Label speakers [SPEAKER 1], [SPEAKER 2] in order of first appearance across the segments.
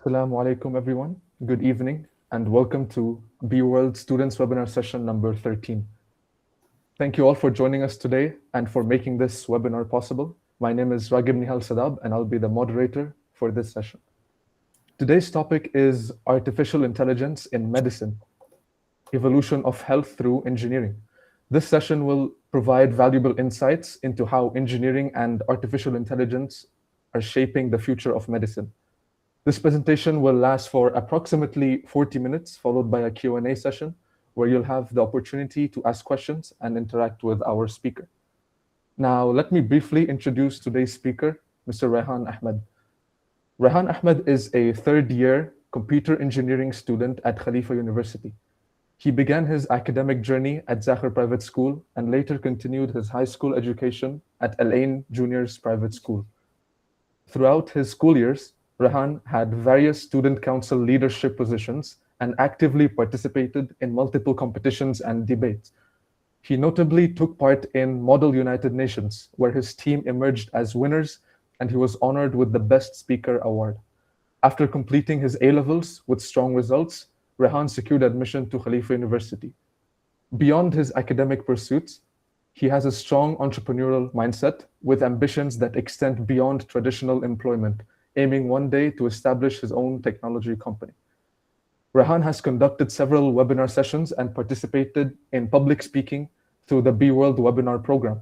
[SPEAKER 1] Assalamu alaikum, everyone. Good evening, and welcome to BEAWorld Students Webinar Session number 13. Thank you all for joining us today and for making this webinar possible. My name is Ragib Nihal Sadab, and I'll be the moderator for this session. Today's topic is artificial intelligence in medicine, evolution of health through engineering. This session will provide valuable insights into how engineering and artificial intelligence are shaping the future of medicine. This presentation will last for approximately 40 minutes, followed by a Q&A session, where you'll have the opportunity to ask questions and interact with our speaker. Now, let me briefly introduce today's speaker, Mr. Rayhan Ahmed. Rayhan Ahmed is a third-year computer engineering student at Khalifa University. He began his academic journey at Zahir Private School and later continued his high school education at Al Ain Juniors Private School. Throughout his school years, Rayhan had various student council leadership positions and actively participated in multiple competitions and debates. He notably took part in Model United Nations, where his team emerged as winners, and he was honored with the Best Speaker Award. After completing his A-levels with strong results, Rayhan secured admission to Khalifa University. Beyond his academic pursuits, he has a strong entrepreneurial mindset with ambitions that extend beyond traditional employment, aiming one day to establish his own technology company. Rayhan has conducted several webinar sessions and participated in public speaking through the BEAWorld webinar program,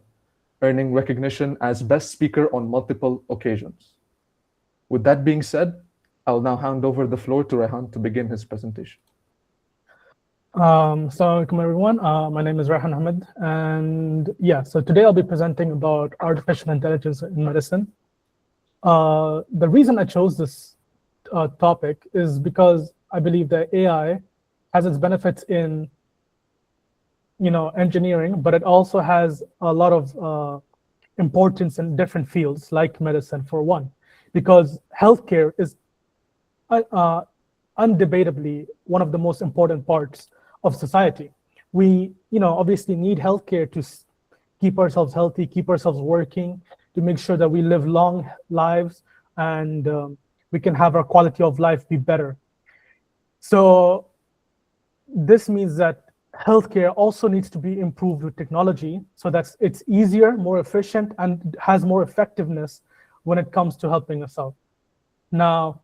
[SPEAKER 1] earning recognition as best speaker on multiple occasions. With that being said, I'll now hand over the floor to Rayhan to begin his presentation.
[SPEAKER 2] Assalamu alaikum, everyone. My name is Rayhan Ahmed, and so today I'll be presenting about artificial intelligence in medicine. The reason I chose this topic is because I believe that AI has its benefits in, engineering, but it also has a lot of importance in different fields, like medicine, for one, because healthcare is undebatably one of the most important parts of society. We, obviously need healthcare to keep ourselves healthy, keep ourselves working, to make sure that we live long lives and we can have our quality of life be better. So this means that healthcare also needs to be improved with technology so that it's easier, more efficient, and has more effectiveness when it comes to helping us out. Now,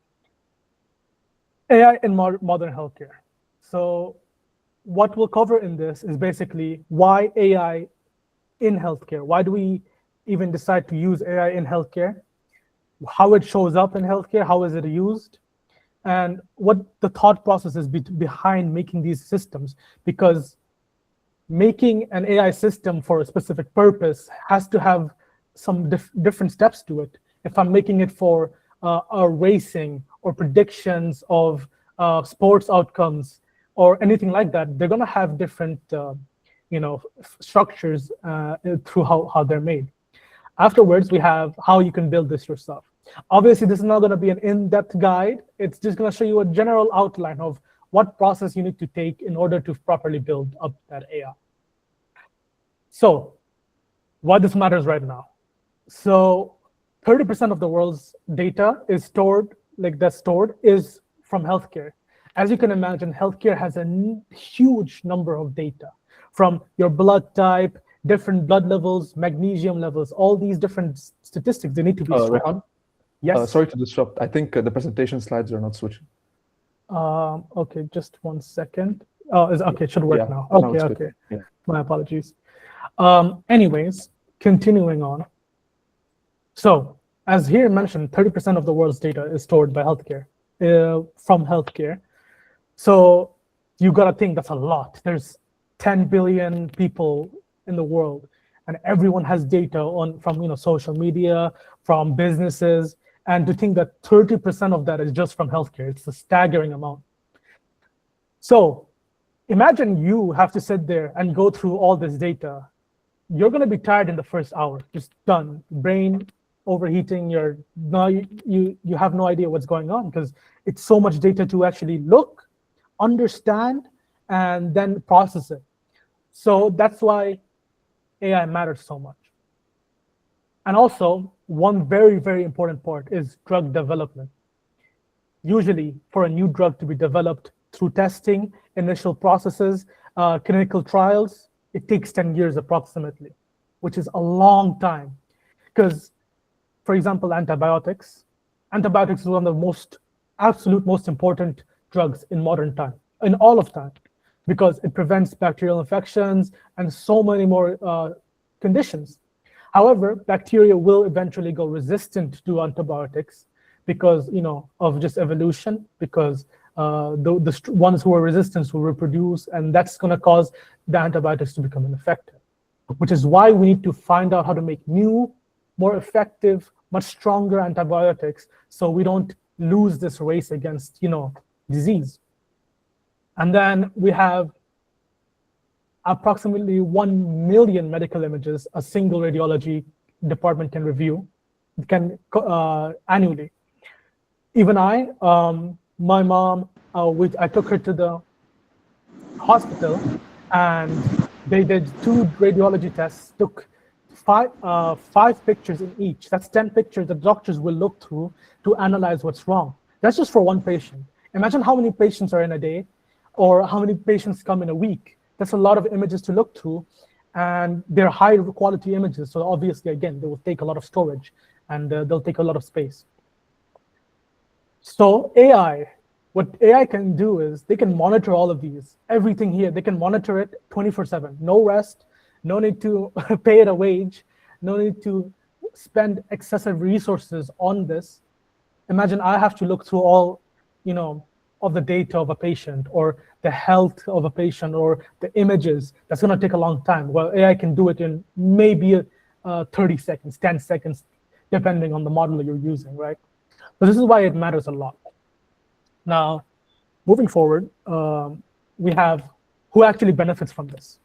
[SPEAKER 2] AI in modern healthcare. So what we'll cover in this is basically why AI in healthcare. Why do we even decide to use AI in healthcare, how it shows up in healthcare, how is it used, and what the thought process is behind making these systems. Because making an AI system for a specific purpose has to have some different steps to it. If I'm making it for racing or predictions of sports outcomes or anything like that, they're gonna have different structures through how they're made. Afterwards, we have how you can build this yourself. Obviously, this is not going to be an in-depth guide. It's just going to show you a general outline of what process you need to take in order to properly build up that AI. So, why this matters right now. So, 30% of the world's data is stored is from healthcare. As you can imagine, healthcare has a huge number of data, from your blood type, different blood levels, magnesium levels, all these different statistics, they need to be stored.
[SPEAKER 1] Rayhan?
[SPEAKER 2] Yes?
[SPEAKER 1] Sorry to disrupt. I think the presentation slides are not switching.
[SPEAKER 2] Okay, just 1 second. Oh, okay, it should work now.
[SPEAKER 1] Now
[SPEAKER 2] Okay,
[SPEAKER 1] it's
[SPEAKER 2] okay.
[SPEAKER 1] good. Yeah.
[SPEAKER 2] My apologies. Anyways, continuing on. So, as here mentioned, 30% of the world's data is stored by healthcare, from healthcare. So, you gotta think that's a lot. There's 10 billion people in the world, and everyone has data from social media, from businesses, and to think that 30% of that is just from healthcare, it's a staggering amount. So imagine you have to sit there and go through all this data. You're going to be tired in the first hour, just done, brain overheating. You have no idea what's going on because it's so much data to actually look, understand, and then process it. So that's why AI matters so much. And also, one very, very important part is drug development. usually for a new drug to be developed through testing, initial processes, clinical trials, it takes 10 years approximately, which is a long time. Because, for example, antibiotics is one of the absolute most important drugs in modern time, in all of time, because it prevents bacterial infections and so many more conditions. However, bacteria will eventually go resistant to antibiotics because of just evolution, because the ones who are resistant will reproduce, and that's going to cause the antibiotics to become ineffective, which is why we need to find out how to make new, more effective, much stronger antibiotics so we don't lose this race against disease. And then we have approximately 1 million medical images a single radiology department can review annually. Even my mom, I took her to the hospital, and they did 2 radiology tests, took 5 pictures in each. That's 10 pictures the doctors will look through to analyze what's wrong. That's just for one patient. Imagine how many patients are in a day, or how many patients come in a week. That's a lot of images to look through, and they're high quality images. So obviously, again, they will take a lot of storage, and they'll take a lot of space. So what AI can do is they can monitor all of these, everything here. They can monitor it 24/7, no rest, no need to pay it a wage, no need to spend excessive resources on this. Imagine I have to look through all, of the data of a patient, or the health of a patient, or the images. That's going to take a long time. Well, AI can do it in maybe 30 seconds, 10 seconds, depending on the model you're using, right? So this is why it matters a lot. Now, moving forward, we have who actually benefits from this.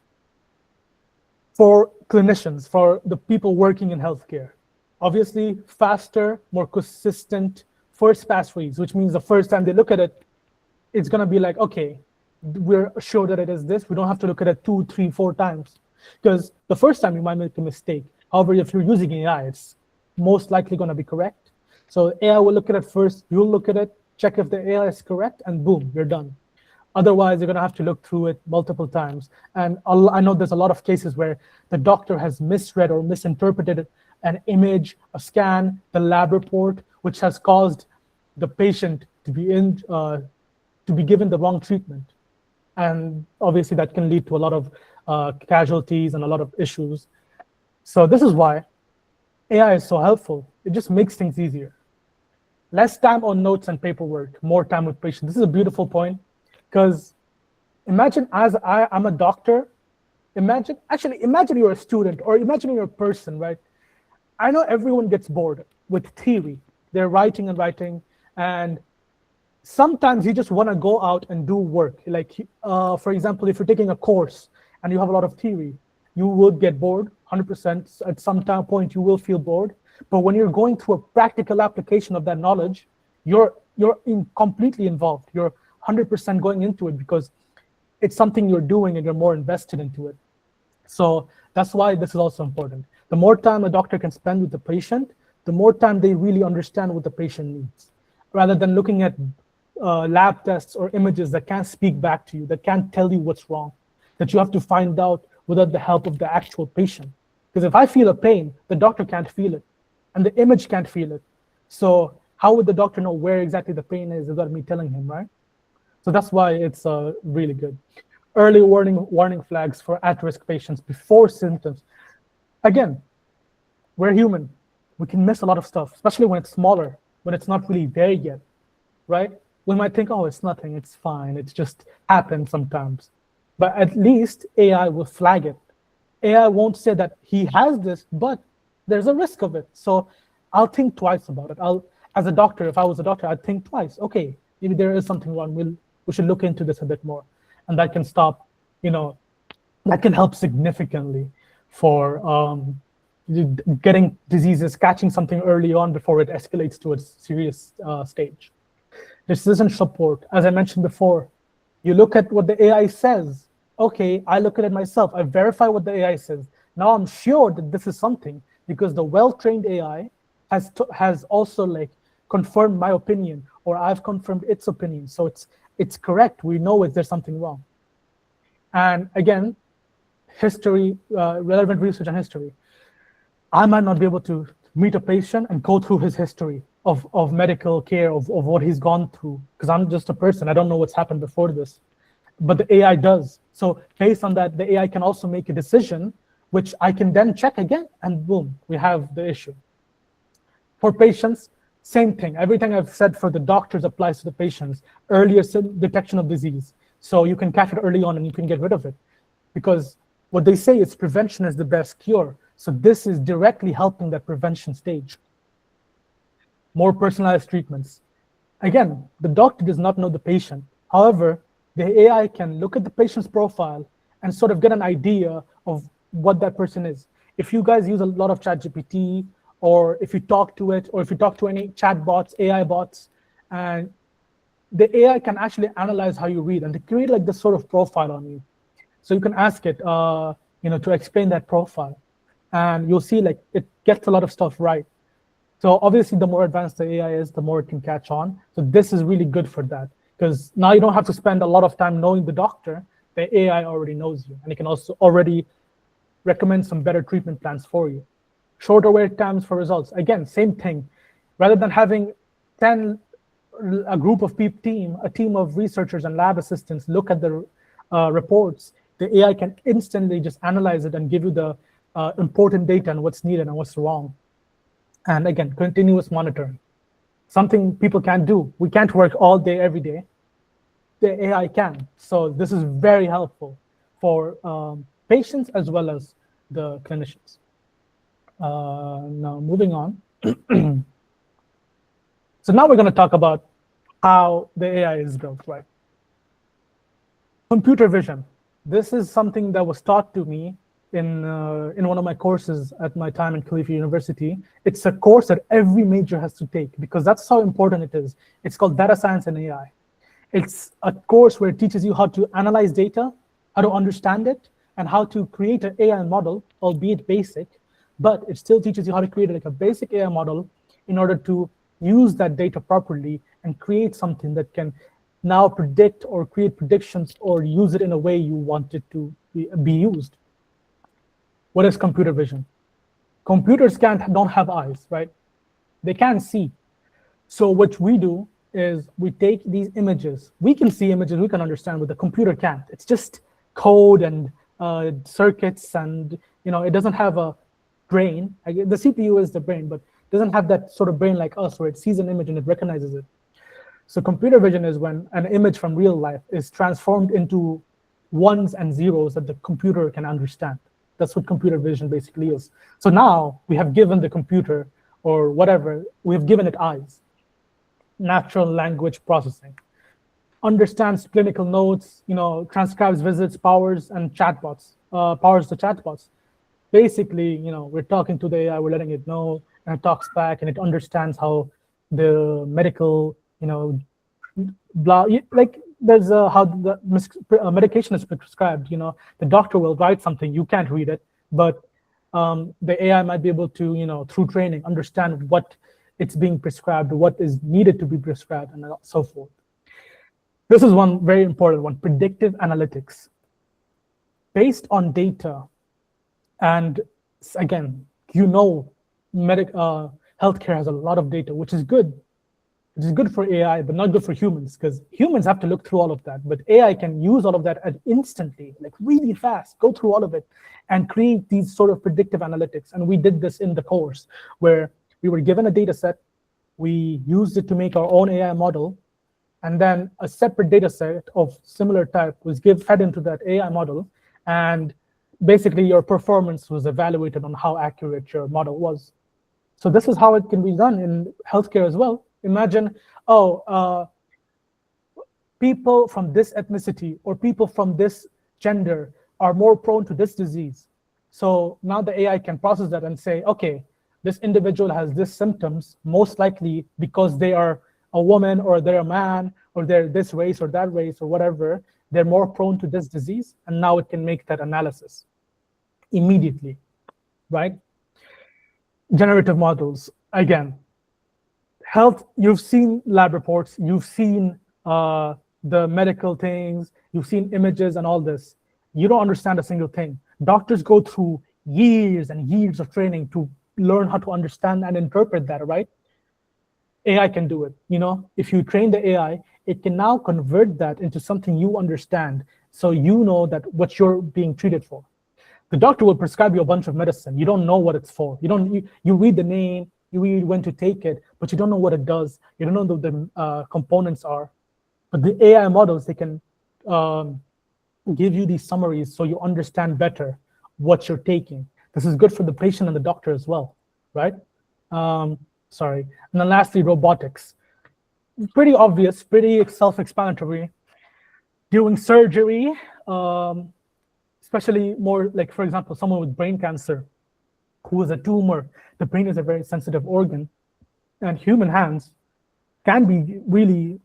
[SPEAKER 2] For clinicians, for the people working in healthcare, obviously faster, more consistent first pass reads, which means the first time they look at it, it's going to be like, okay, we're sure that it is this. We don't have to look at it 2, 3, 4 times, because the first time you might make a mistake. However, if you're using AI, it's most likely going to be correct. So AI will look at it first, you'll look at it, check if the AI is correct, and boom, you're done. Otherwise, you're going to have to look through it multiple times. And I know there's a lot of cases where the doctor has misread or misinterpreted an image, a scan, the lab report, which has caused the patient to be given the wrong treatment. And obviously, that can lead to a lot of casualties and a lot of issues. So this is why AI is so helpful. It just makes things easier. Less time on notes and paperwork, more time with patients. This is a beautiful point, because imagine I'm a doctor. Imagine you're a student, or imagine you're a person, right? I know everyone gets bored with theory. They're writing, and sometimes you just want to go out and do work. Like, for example, if you're taking a course and you have a lot of theory, you would get bored, 100%. At some point, you will feel bored. But when you're going through a practical application of that knowledge, you're completely involved. You're 100% going into it because it's something you're doing and you're more invested into it. So that's why this is also important. The more time a doctor can spend with the patient, the more time they really understand what the patient needs, rather than looking at lab tests or images that can't speak back to you, that can't tell you what's wrong, that you have to find out without the help of the actual patient. Because if I feel a pain, the doctor can't feel it, and the image can't feel it. So how would the doctor know where exactly the pain is without me telling him, right? So that's why it's really good. Early warning flags for at-risk patients before symptoms. Again, we're human. We can miss a lot of stuff, especially when it's smaller, when it's not really there yet, right? We might think, oh, it's nothing, it's fine, it's just happens sometimes. But at least AI will flag it. AI won't say that he has this, but there's a risk of it. So I'll think twice about it. As a doctor, if I was a doctor, I'd think twice. Okay, maybe there is something wrong. We should look into this a bit more. And that can stop, that can help significantly for getting diseases, catching something early on before it escalates to a serious stage. Decision support, as I mentioned before, you look at what the AI says. Okay, I look at it myself. I verify what the AI says. Now I'm sure that this is something, because the well-trained AI has also confirmed my opinion, or I've confirmed its opinion. So it's correct. We know if there's something wrong. And again, history, relevant research and history. I might not be able to meet a patient and go through his history of medical care, of what he's gone through, because I'm just a person. I don't know what's happened before this, but the AI does. So based on that, the AI can also make a decision, which I can then check again, and boom, we have the issue. For patients, same thing. Everything I've said for the doctors applies to the patients. Earlier detection of disease. So you can catch it early on and you can get rid of it. Because what they say is prevention is the best cure. So this is directly helping that prevention stage. More personalized treatments. Again, the doctor does not know the patient. However, the AI can look at the patient's profile and sort of get an idea of what that person is. If you guys use a lot of ChatGPT, or if you talk to it, or if you talk to any chat bots, AI bots, and the AI can actually analyze how you read and to create like this sort of profile on you. So you can ask it, to explain that profile, and you'll see like it gets a lot of stuff right. So obviously, the more advanced the AI is, the more it can catch on. So this is really good for that, because now you don't have to spend a lot of time knowing the doctor. The AI already knows you, and it can also already recommend some better treatment plans for you. Shorter wait times for results. Again, same thing. Rather than having a group of a team of researchers and lab assistants look at the reports, the AI can instantly just analyze it and give you the important data and what's needed and what's wrong. And again, continuous monitoring. Something people can't do. We can't work all day, every day. The AI can. So this is very helpful for patients as well as the clinicians. Now moving on. So now we're going to talk about how the AI is built, right? Computer vision. This is something that was taught to me in one of my courses at my time in Khalifa University. It's a course that every major has to take because that's how important it is. It's called Data Science and AI. It's a course where it teaches you how to analyze data, how to understand it, and how to create an AI model, albeit basic, but it still teaches you how to create like a basic AI model in order to use that data properly and create something that can now predict or create predictions or use it in a way you want it to be used. What is computer vision? Computers don't have eyes, right? They can't see. So what we do is we take these images. We can see images, we can understand, but the computer can't. It's just code and circuits, and it doesn't have a brain. The CPU is the brain, but it doesn't have that sort of brain like us where it sees an image and it recognizes it. So computer vision is when an image from real life is transformed into ones and zeros that the computer can understand. That's what computer vision basically is. So now we have given the computer or whatever, we have given it eyes. Natural language processing. Understands clinical notes, transcribes visits, powers and chatbots, powers the chatbots. Basically, we're talking to the AI, we're letting it know, and it talks back, and it understands how the medical, blah, like there's how the medication is prescribed. The doctor will write something, you can't read it, but the AI might be able to, through training, understand what it's being prescribed, what is needed to be prescribed, and so forth. This is one very important one, predictive analytics. Based on data, and again, healthcare has a lot of data, which is good. It is good for AI, but not good for humans, because humans have to look through all of that. But AI can use all of that instantly, like really fast, go through all of it, and create these sort of predictive analytics. And we did this in the course, where we were given a data set, we used it to make our own AI model, and then a separate data set of similar type was fed into that AI model, and basically your performance was evaluated on how accurate your model was. So this is how it can be done in healthcare as well. Imagine, people from this ethnicity or people from this gender are more prone to this disease. So now the AI can process that and say, okay, this individual has these symptoms, most likely because they are a woman or they're a man or they're this race or that race or whatever, they're more prone to this disease. And now it can make that analysis immediately, right? Generative models, again, health, you've seen lab reports, you've seen the medical things, you've seen images and all this. You don't understand a single thing. Doctors go through years and years of training to learn how to understand and interpret that, right? AI can do it. If you train the AI, it can now convert that into something you understand, so you know that what you're being treated for. The doctor will prescribe you a bunch of medicine. You don't know what it's for. You read the name, you read when to take it, but you don't know what it does. You don't know what the components are. But the AI models, they can give you these summaries so you understand better what you're taking. This is good for the patient and the doctor as well, right? Sorry. And then lastly, robotics. Pretty obvious, pretty self-explanatory. During surgery, especially more like, for example, someone with brain cancer who has a tumor. The brain is a very sensitive organ, and human hands can be really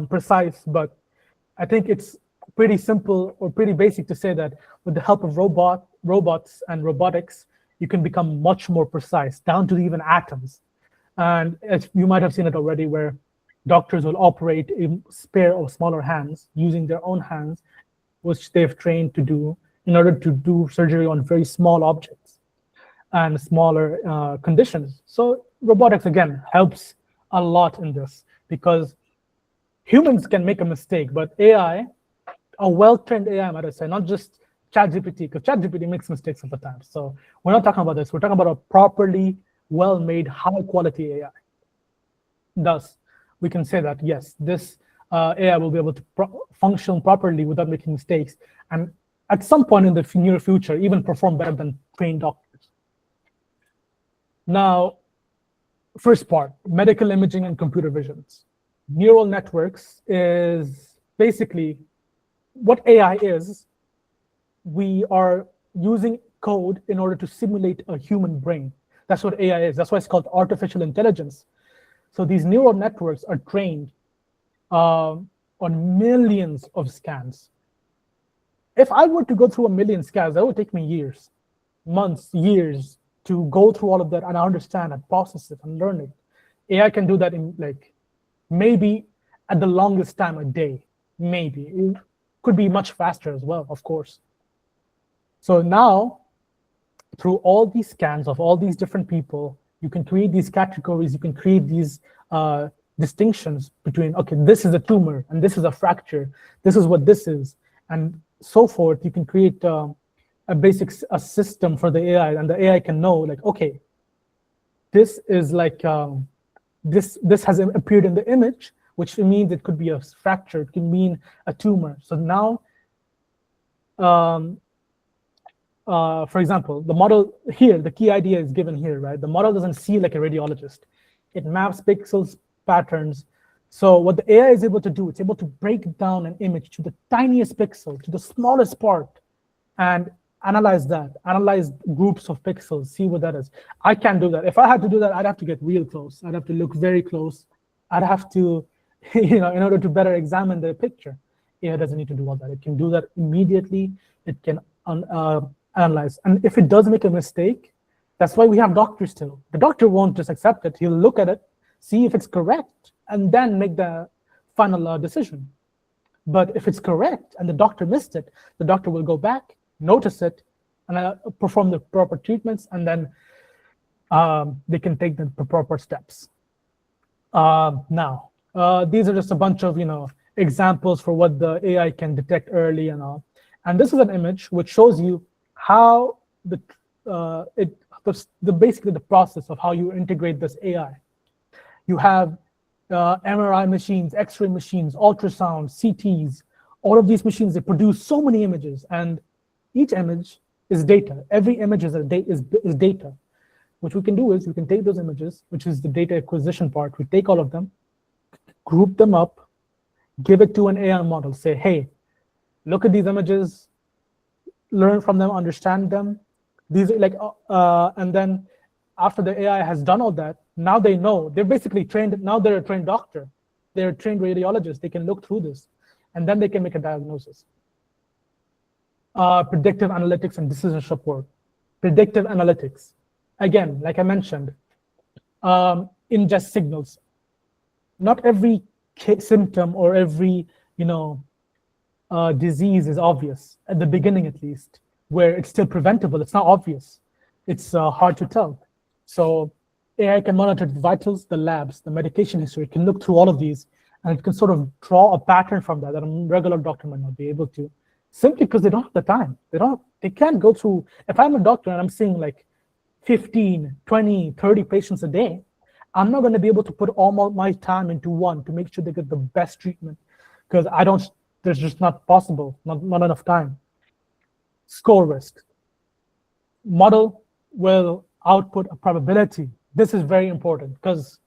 [SPEAKER 2] precise, but I think it's pretty simple or pretty basic to say that with the help of robots and robotics, you can become much more precise, down to even atoms. And as you might have seen it already, where doctors will operate a pair of smaller hands using their own hands, which they've trained to do in order to do surgery on very small objects and smaller conditions. So robotics, again, helps a lot in this, because humans can make a mistake, but AI, a well-trained AI, might I say, not just ChatGPT, because ChatGPT makes mistakes all the time. So we're not talking about this. We're talking about a properly well-made, high-quality AI. Thus, we can say that, yes, this AI will be able to function properly without making mistakes, and at some point in the near future, even perform better than trained doctors. Now, first part, medical imaging and computer visions. Neural networks is basically what AI is. We are using code in order to simulate a human brain. That's what AI is. That's why it's called artificial intelligence. So these neural networks are trained on millions of scans. If I were to go through a million scans, that would take me years, months, years to go through all of that and understand and process it and learn it. AI can do that in like maybe at the longest time a day, maybe. It could be much faster as well, of course. So now, through all these scans of all these different people, you can create these categories, you can create these distinctions between, okay, this is a tumor and this is a fracture, this is what this is, and so forth. You can create a system for the AI, and the AI can know, like, okay, this is like, this has appeared in the image, which means it could be a fracture, it can mean a tumor. So now, for example, the model here, the key idea is given here, right? The model doesn't see like a radiologist. It maps pixels, patterns. So what the AI is able to do, it's able to break down an image to the tiniest pixel, to the smallest part, and analyze that, analyze groups of pixels, see what that is. I can't do that. If I had to do that, I'd have to get real close. I'd have to look very close. I'd have to, in order to better examine the picture. AI doesn't need to do all that. It can do that immediately. It can analyze. And if it does make a mistake, that's why we have doctors still. The doctor won't just accept it. He'll look at it, see if it's correct, and then make the final decision. But if it's correct and the doctor missed it, the doctor will go back, notice it, and perform the proper treatments, and then they can take the proper steps. Now, these are just a bunch of examples for what the AI can detect early and all. And this is an image which shows you how basically the process of how you integrate this AI. You have MRI machines, X-ray machines, ultrasound, CTs. All of these machines, they produce so many images, and each image is data. Every image is data. What we can do is we can take those images, which is the data acquisition part. We take all of them, group them up, give it to an AI model. Say, hey, look at these images, learn from them, understand them. These and then after the AI has done all that, now they know. They're basically trained. Now they're a trained doctor. They're a trained radiologist. They can look through this, and then they can make a diagnosis. Predictive analytics and decision support. Predictive analytics. Again, like I mentioned, ingest signals. Not every symptom or every disease is obvious at the beginning, at least, where it's still preventable. It's not obvious. It's hard to tell. So AI can monitor the vitals, the labs, the medication history. It can look through all of these, and it can sort of draw a pattern from that a regular doctor might not be able to, simply because they don't have the time. They can't go through. If I'm a doctor and I'm seeing like 15, 20, 30 patients a day, I'm not going to be able to put all my time into one to make sure they get the best treatment, because there's just not possible, not enough time. Score risk. Model will output a probability. This is very important because,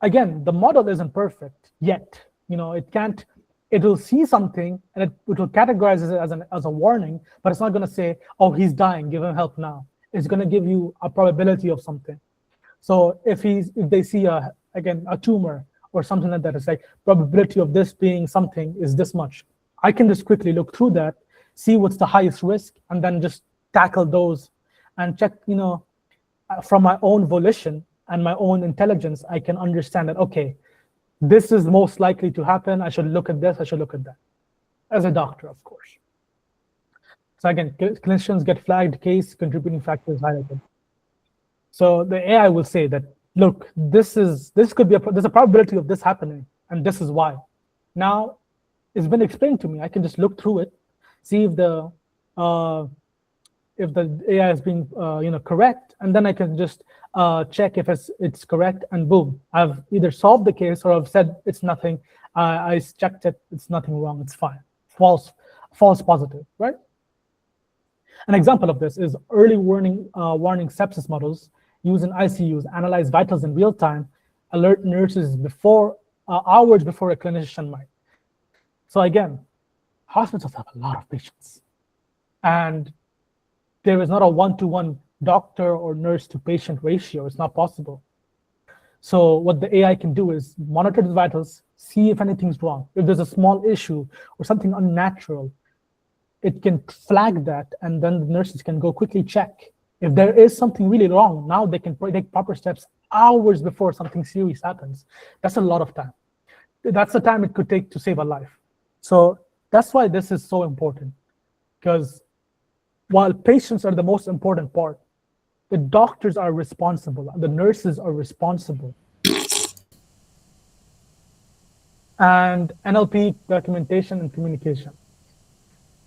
[SPEAKER 2] again, the model isn't perfect yet. It will see something and it will categorize it as a warning, but it's not going to say, oh, he's dying, give him help now. It's going to give you a probability of something. So if they see a tumor or something like that, it's like probability of this being something is this much. I can just quickly look through that, see what's the highest risk, and then just tackle those and check, from my own volition and my own intelligence, I can understand that, okay, this is most likely to happen. I should look at this, I should look at that. As a doctor, of course. So again, clinicians get flagged case, contributing factors highlighted. So the AI will say that, look, there's a probability of this happening, and this is why. Now, it's been explained to me. I can just look through it, see if the AI is being correct, and then I can just check if it's correct, and boom, I've either solved the case or I've said it's nothing. I checked it, it's nothing wrong, it's fine. False positive, right? An example of this is early warning sepsis models used in ICUs, analyze vitals in real time, alert nurses hours before a clinician might. So again, hospitals have a lot of patients, and there is not a one-to-one doctor or nurse to patient ratio. It's not possible. So what the AI can do is monitor the vitals, see if anything's wrong. If there's a small issue or something unnatural, it can flag that, and then the nurses can go quickly check. If there is something really wrong, now they can take proper steps hours before something serious happens. That's a lot of time. That's the time it could take to save a life. So that's why this is so important, because while patients are the most important part, the doctors are responsible, the nurses are responsible. And NLP, documentation and communication.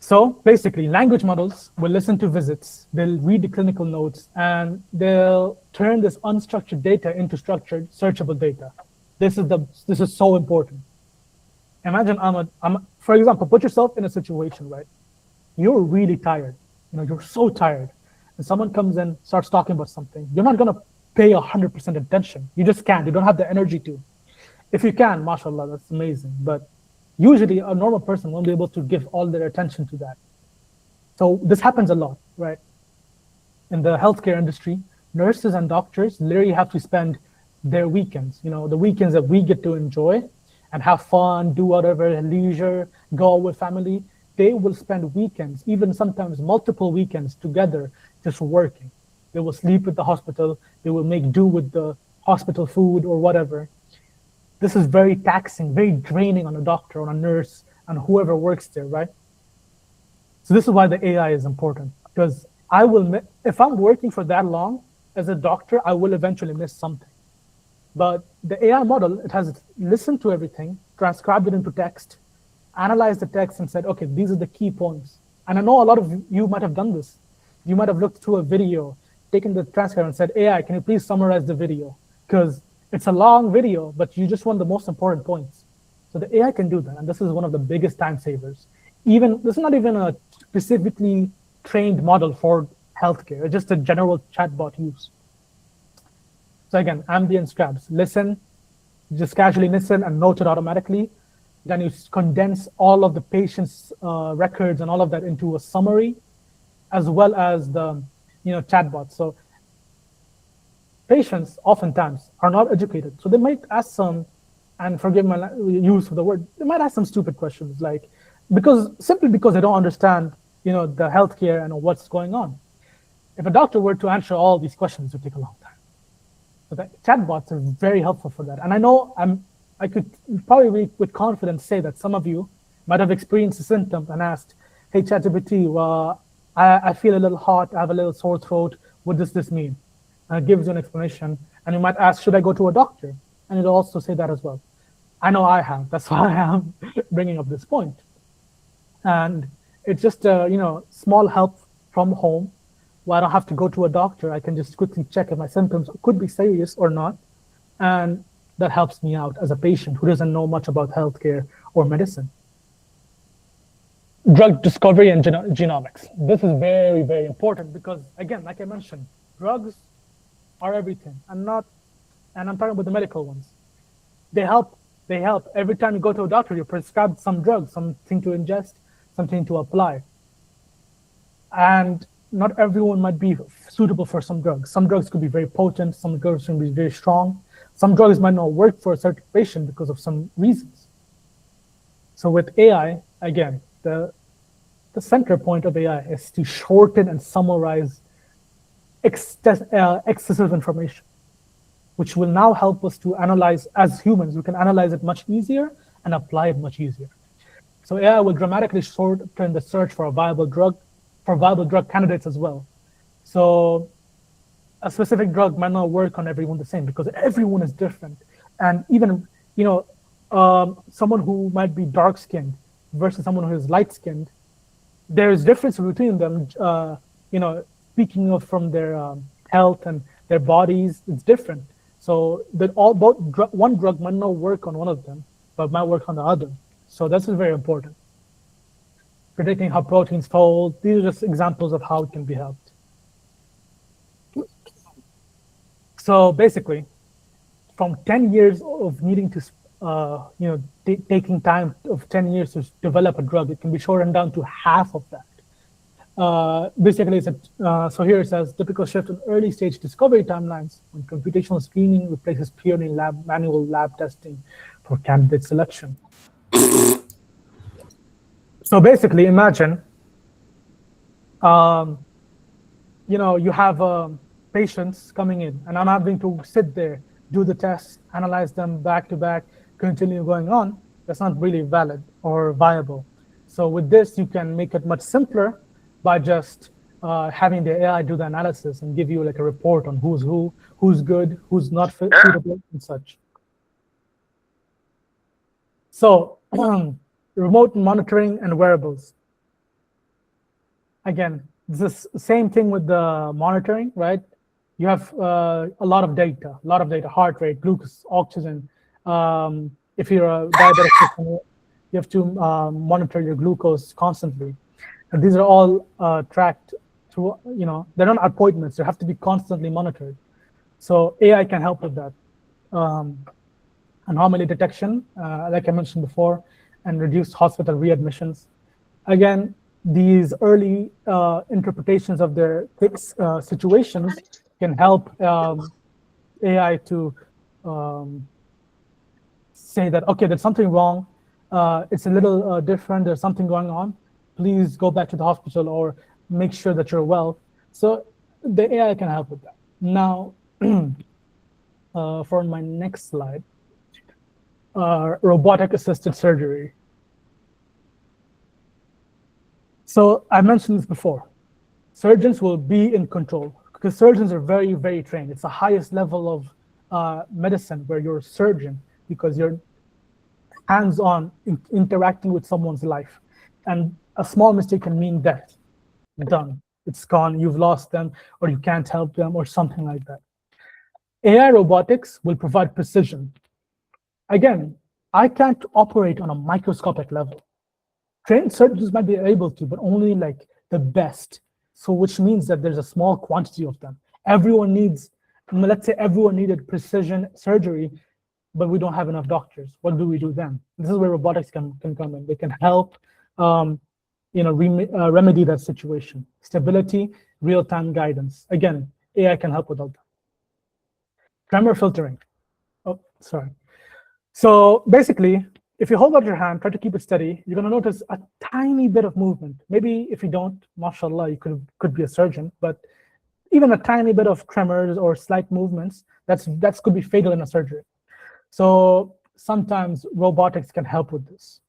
[SPEAKER 2] So basically, language models will listen to visits, they'll read the clinical notes, and they'll turn this unstructured data into structured, searchable data. This is so important. Imagine, Ahmed, for example, put yourself in a situation, right? You're really tired. You're so tired. And someone comes in, starts talking about something. You're not going to pay 100% attention. You just can't. You don't have the energy to. If you can, mashallah, that's amazing. But usually a normal person won't be able to give all their attention to that. So this happens a lot, right? In the healthcare industry, nurses and doctors literally have to spend their weekends, the weekends that we get to enjoy and have fun, do whatever, leisure, go out with family. They will spend weekends, even sometimes multiple weekends together, just working. They will sleep at the hospital. They will make do with the hospital food or whatever. This is very taxing, very draining on a doctor, on a nurse, and whoever works there, right? So this is why the AI is important, because if I'm working for that long as a doctor, I will eventually miss something. But the AI model, it has listened to everything, transcribed it into text, analyzed the text and said, okay, these are the key points. And I know a lot of you might have done this. You might have looked through a video, taken the transcript and said, AI, can you please summarize the video? Because it's a long video, but you just want the most important points. So the AI can do that. And this is one of the biggest time savers. This is not even a specifically trained model for healthcare. It's just a general chatbot use. So again, ambient scrubs, listen, just casually listen and note it automatically. Then you condense all of the patient's records and all of that into a summary, as well as the chatbot. So patients oftentimes are not educated. So they might ask some, and forgive my use of the word, they might ask some stupid questions, like simply because they don't understand the healthcare and what's going on. If a doctor were to answer all these questions, it would take a long time. So the chatbots are very helpful for that. And I know I could probably with confidence say that some of you might have experienced the symptoms and asked, hey, ChatGPT, well, I feel a little hot, I have a little sore throat, what does this mean? And it gives you an explanation. And you might ask, should I go to a doctor? And it'll also say that as well. I know I have, that's why I'm bringing up this point. And it's just a small help from home where I don't have to go to a doctor. I can just quickly check if my symptoms could be serious or not. And that helps me out as a patient who doesn't know much about healthcare or medicine. Drug discovery and genomics. This is very, very important because, again, like I mentioned, drugs are everything. I'm talking about the medical ones. They help. Every time you go to a doctor, you're prescribed some drug, something to ingest, something to apply. And not everyone might be suitable for some drugs. Some drugs could be very potent, some drugs can be very strong. Some drugs might not work for a certain patient because of some reasons. So with AI, again, the center point of AI is to shorten and summarize excessive information, which will now help us to analyze, as humans, we can analyze it much easier and apply it much easier. So AI will dramatically shorten the search for a viable drug, for viable drug candidates as well. So a specific drug might not work on everyone the same because everyone is different. And even, someone who might be dark-skinned versus someone who is light-skinned, there's difference between them, speaking of from their health and their bodies, it's different. So that one drug might not work on one of them, but might work on the other. So this is very important. Predicting how proteins fold, these are just examples of how it can be helped. So basically, from 10 years of needing to, taking time of 10 years to develop a drug, it can be shortened down to half of that. Basically, so here it says, typical shift in early stage discovery timelines when computational screening replaces purely manual lab testing for candidate selection. So basically, imagine, you have patients coming in, and I'm having to sit there, do the tests, analyze them back to back, continue going on. That's not really valid or viable. So with this, you can make it much simpler by just having the AI do the analysis and give you like a report on who's good, who's not suitable, and such. So remote monitoring and wearables. Again, this is the same thing with the monitoring, right? You have a lot of data, heart rate, glucose, oxygen. If you're a diabetic person, you have to monitor your glucose constantly. And these are all tracked through, they're not appointments, they have to be constantly monitored. So AI can help with that. Anomaly detection, like I mentioned before, and reduced hospital readmissions. Again, these early interpretations of their situations can help AI to say that, okay, there's something wrong, it's a little different, there's something going on, please go back to the hospital or make sure that you're well. So the AI can help with that. Now, for my next slide, robotic assisted surgery. So I mentioned this before, surgeons will be in control because surgeons are very, very trained. It's the highest level of medicine where you're a surgeon because you're hands-on interacting with someone's life. And a small mistake can mean death. Done. It's gone. You've lost them, or you can't help them, or something like that. AI robotics will provide precision. Again, I can't operate on a microscopic level. Trained surgeons might be able to, but only like the best. So which means that there's a small quantity of them. Everyone needs, let's say everyone needed precision surgery, but we don't have enough doctors. What do we do then? This is where robotics can come in. They can help remedy that situation. Stability, real-time guidance. Again, AI can help with all that. Tremor filtering. Oh, sorry. So basically, if you hold out your hand, try to keep it steady, you're going to notice a tiny bit of movement. Maybe if you don't, mashallah, you could be a surgeon, but even a tiny bit of tremors or slight movements, that could be fatal in a surgery. So sometimes robotics can help with this.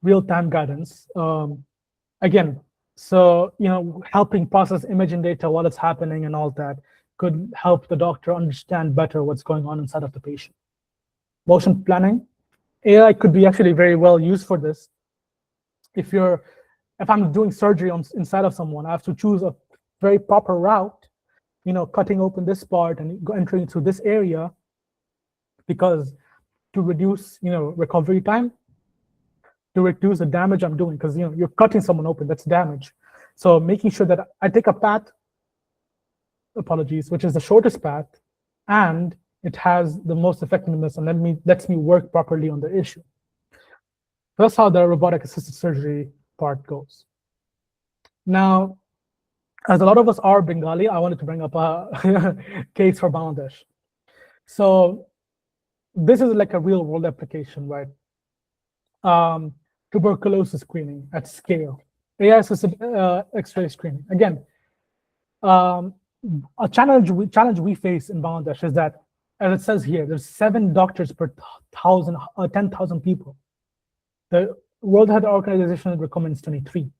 [SPEAKER 2] Real-time guidance. Again, so helping process imaging data while it's happening and all that could help the doctor understand better what's going on inside of the patient. Motion planning. AI could be actually very well used for this. If I'm doing surgery inside of someone, I have to choose a very proper route, cutting open this part and entering through this area, because to reduce, recovery time, to reduce the damage I'm doing, because you're cutting someone open, that's damage. So making sure that I take a path, which is the shortest path, and it has the most effectiveness and lets me work properly on the issue. That's how the robotic assisted surgery part goes. Now, as a lot of us are Bengali, I wanted to bring up a case for Bangladesh. So this is like a real world application, right? Tuberculosis screening at scale, AI-assisted X-ray screening. Again, a challenge we face in Bangladesh is that, as it says here, there's 7 doctors per 10,000 people. The World Health Organization recommends 23.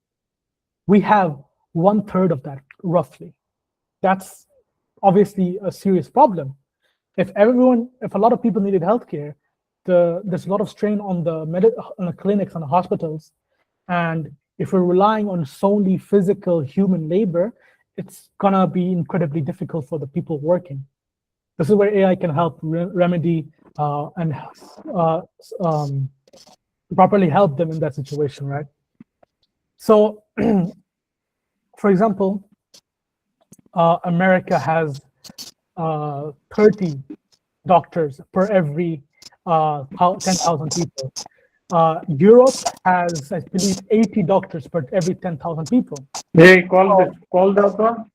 [SPEAKER 2] We have 1/3 of that, roughly. That's obviously a serious problem. If a lot of people needed healthcare, there's a lot of strain on the clinics and the hospitals. And if we're relying on solely physical human labor, it's gonna be incredibly difficult for the people working. This is where AI can help remedy and properly help them in that situation, right? So, for example, America has 30 doctors per every 10,000 people. Europe has, I believe, 80 doctors per every 10,000 people.
[SPEAKER 3] Hey, call the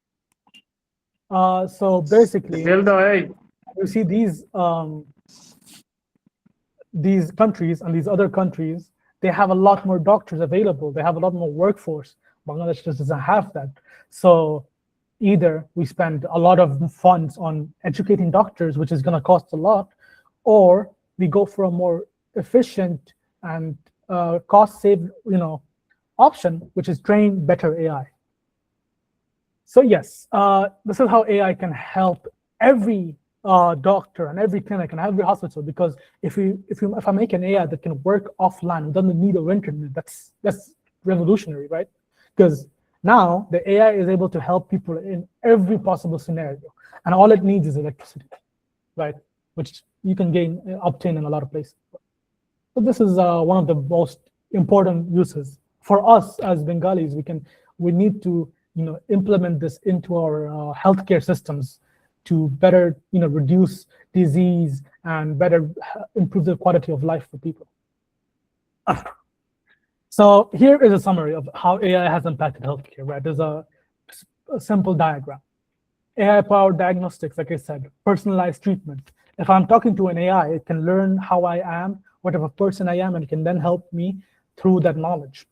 [SPEAKER 2] so basically, you see these countries and these other countries, they have a lot more doctors available. They have a lot more workforce. Bangladesh just doesn't have that. So either we spend a lot of funds on educating doctors, which is going to cost a lot, or we go for a more efficient and cost-save, option, which is train better AI. So yes, this is how AI can help every doctor and every clinic and every hospital, because if I make an AI that can work offline, it doesn't need an internet, that's revolutionary, right? Because now the AI is able to help people in every possible scenario, and all it needs is electricity, right? Which you can obtain in a lot of places. So this is one of the most important uses for us as Bengalis. We need to implement this into our healthcare systems to better reduce disease and better improve the quality of life for people. So here is a summary of how AI has impacted healthcare, right? There's a simple diagram. AI-powered diagnostics, like I said, personalized treatment. If I'm talking to an AI, it can learn how I am, whatever person I am, and it can then help me through that knowledge.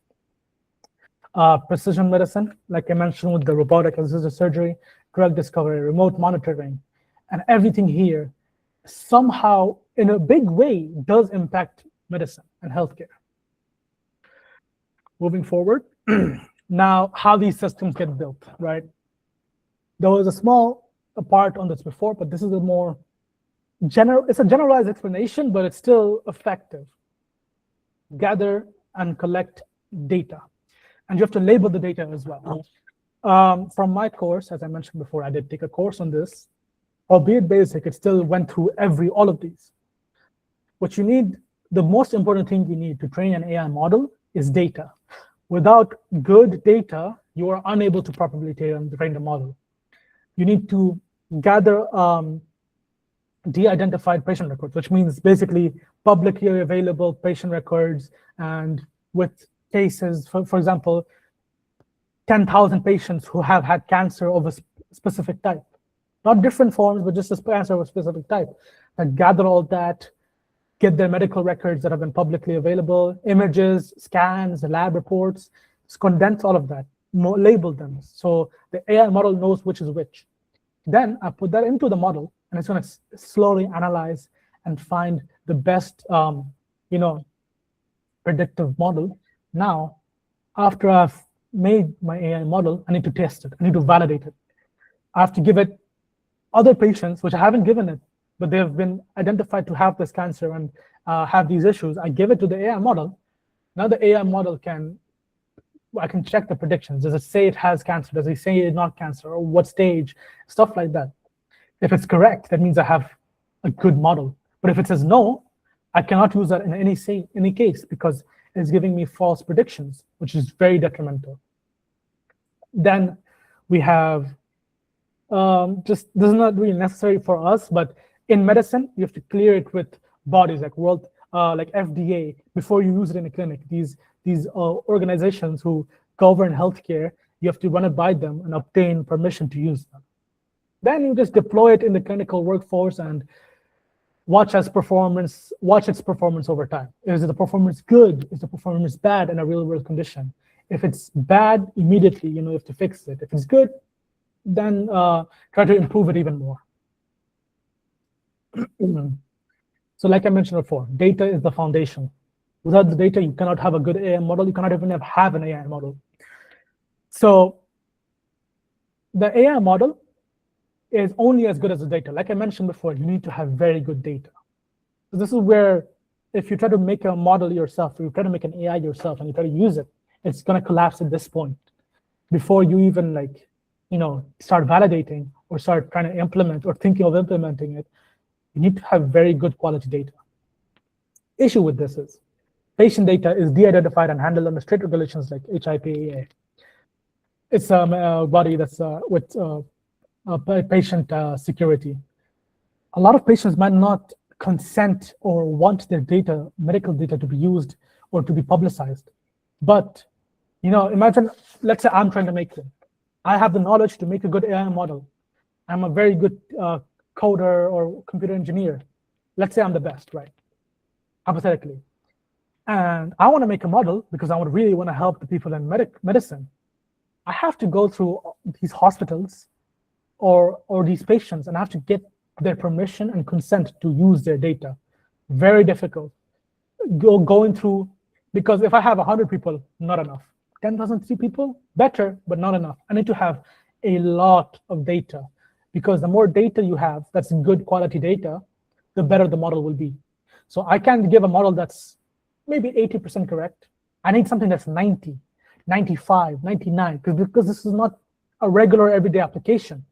[SPEAKER 2] Precision medicine, like I mentioned with the robotic assisted surgery, drug discovery, remote monitoring, and everything here somehow in a big way does impact medicine and healthcare. Moving forward, now how these systems get built, right? There was a small part on this before, but this is a more it's a generalized explanation, but it's still effective. Gather and collect data. And you have to label the data as well. From my course, as I mentioned before, I did take a course on this. Albeit basic, it still went through all of these. What you need, the most important thing you need to train an AI model is data. Without good data, you are unable to properly train the model. You need to gather de-identified patient records, which means basically publicly available patient records, and with cases, for example, 10,000 patients who have had cancer of a specific type. Not different forms, but just a cancer of a specific type. And gather all that, get their medical records that have been publicly available, images, scans, lab reports, condense all of that, label them. So the AI model knows which is which. Then I put that into the model, and it's going to slowly analyze and find the best, predictive model. Now, after I've made my AI model, I need to test it. I need to validate it. I have to give it other patients, which I haven't given it, but they have been identified to have this cancer and have these issues. I give it to the AI model. Now the AI model I can check the predictions. Does it say it has cancer? Does it say it's not cancer? Or what stage? Stuff like that. If it's correct, that means I have a good model. But if it says no, I cannot use that in any case because it's giving me false predictions, which is very detrimental. Then we have this is not really necessary for us, but in medicine, you have to clear it with bodies like like FDA before you use it in a clinic. These organizations who govern healthcare, you have to run it by them and obtain permission to use them. Then you just deploy it in the clinical workforce and watch its performance over time. Is the performance good? Is the performance bad in a real-world condition? If it's bad, immediately you have to fix it. If it's good, then try to improve it even more. So like I mentioned before, data is the foundation. Without the data, you cannot have a good AI model. You cannot even have an AI model. So the AI model is only as good as the data. Like I mentioned before, you need to have very good data. So this is where if you try to make a model yourself, or you try to make an AI yourself and you try to use it, it's going to collapse at this point. Before you even start validating or start trying to implement or thinking of implementing it, you need to have very good quality data. Issue with this is patient data is de-identified and handled under strict regulations like HIPAA. It's a body that's with patient security. A lot of patients might not consent or want their data, medical data, to be used or to be publicized. But imagine, let's say I'm trying to make it. I have the knowledge to make a good AI model. I'm a very good coder or computer engineer. Let's say I'm the best, right? Hypothetically. And I want to make a model because I really want to help the people in medicine. I have to go through these hospitals or these patients, and I have to get their permission and consent to use their data. Very difficult. Going through, because if I have 100 people, not enough. 10,000 people, better, but not enough. I need to have a lot of data, because the more data you have, that's good quality data, the better the model will be. So I can't give a model that's maybe 80% correct. I need something that's 90, 95, 99, because this is not a regular everyday application.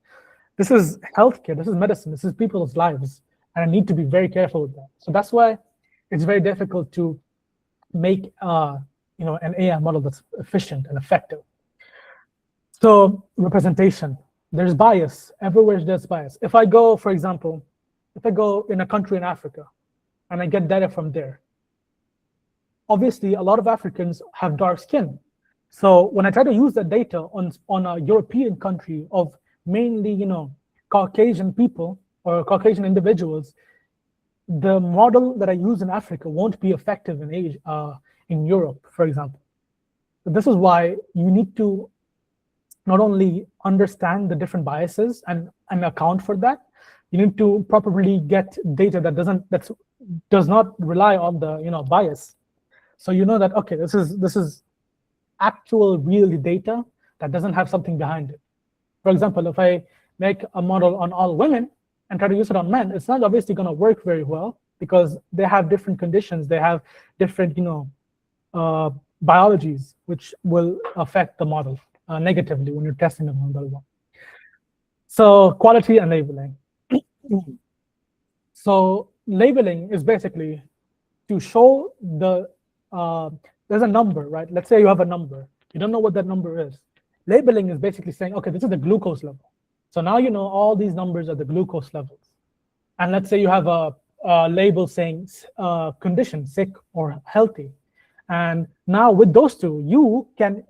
[SPEAKER 2] This is healthcare, this is medicine, this is people's lives, and I need to be very careful with that. So that's why it's very difficult to make an AI model that's efficient and effective. So representation, there's bias. Everywhere there's bias. If I go, for example, in a country in Africa and I get data from there, obviously a lot of Africans have dark skin. So when I try to use that data on a European country of mainly Caucasian people or Caucasian individuals, the model that I use in Africa won't be effective in Asia, in Europe, for example. So this is why you need to not only understand the different biases and account for that, you need to properly get data that does not rely on the bias. So that okay, this is actual real data that doesn't have something behind it. For example, if I make a model on all women and try to use it on men, it's not obviously going to work very well because they have different conditions, they have different biologies, which will affect the model negatively when you're testing the model. So quality and labeling. So labeling is basically to show there's a number, right? Let's say you have a number. You don't know what that number is. Labeling is basically saying, okay, this is the glucose level. So now all these numbers are the glucose levels. And let's say you have a label saying condition, sick or healthy. And now with those two, you can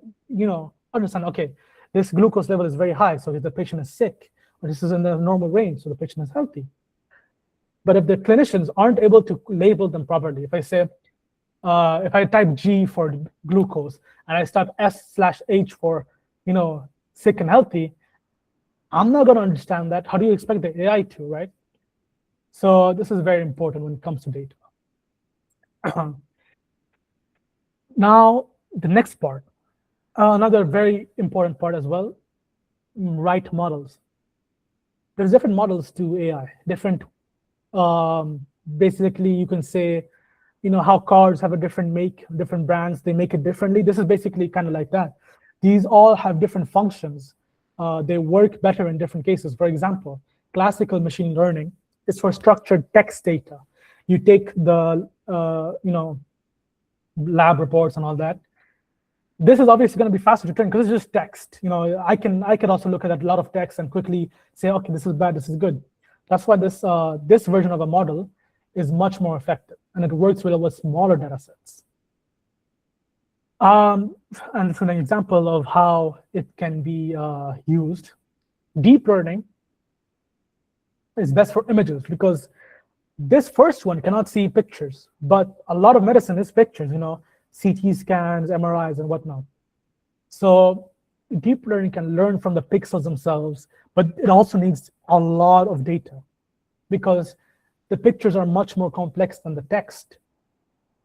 [SPEAKER 2] understand, okay, this glucose level is very high, so the patient is sick, or this is in the normal range, so the patient is healthy. But if the clinicians aren't able to label them properly, if I say, if I type G for glucose and I type S/H for sick and healthy, I'm not going to understand that. How do you expect the AI to, right? So this is very important when it comes to data. Now, the next part, another very important part as well, right models. There's different models to AI, different, basically you can say, how cars have a different make, different brands, they make it differently. This is basically kind of like that. These all have different functions. They work better in different cases. For example, classical machine learning is for structured text data. You take the, lab reports and all that. This is obviously going to be faster to train because it's just text. I can also look at a lot of text and quickly say, okay, this is bad, this is good. That's why this version of a model is much more effective, and it works well with smaller data sets. And it's an example of how it can be used. Deep learning is best for images because this first one cannot see pictures, but a lot of medicine is pictures, CT scans, MRIs, and whatnot. So deep learning can learn from the pixels themselves, but it also needs a lot of data because the pictures are much more complex than the text.